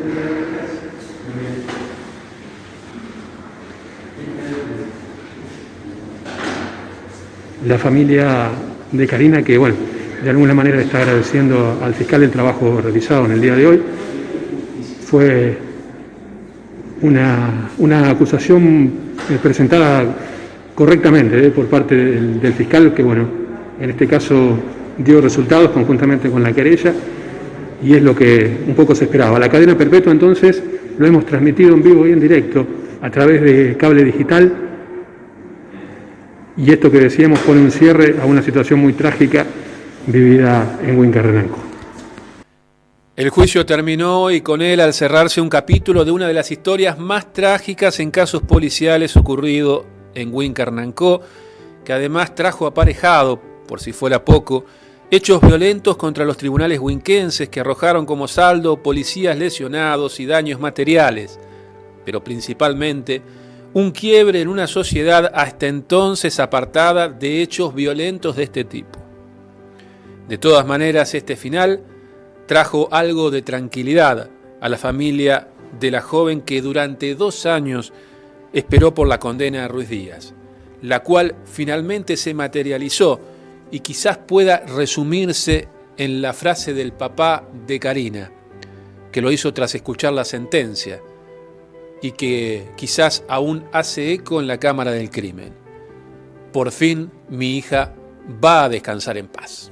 La familia de Karina, que bueno, de alguna manera está agradeciendo al fiscal el trabajo realizado en el día de hoy. Fue una acusación presentada correctamente por parte del fiscal, que bueno, en este caso dio resultados conjuntamente con la querella, y es lo que un poco se esperaba. La cadena perpetua, entonces, lo hemos transmitido en vivo y en directo a través de cable digital, y esto que decíamos pone un cierre a una situación muy trágica vivida en Huíncar Renanco. El juicio terminó y con él, al cerrarse, un capítulo de una de las historias más trágicas en casos policiales ocurrido en Huíncar Renanco, que además trajo aparejado, por si fuera poco, hechos violentos contra los tribunales huinquenses que arrojaron como saldo policías lesionados y daños materiales, pero principalmente un quiebre en una sociedad hasta entonces apartada de hechos violentos de este tipo. De todas maneras, este final trajo algo de tranquilidad a la familia de la joven que durante 2 años esperó por la condena a Ruiz Díaz, la cual finalmente se materializó y quizás pueda resumirse en la frase del papá de Karina, que lo hizo tras escuchar la sentencia y que quizás aún hace eco en la Cámara del Crimen. Por fin mi hija va a descansar en paz.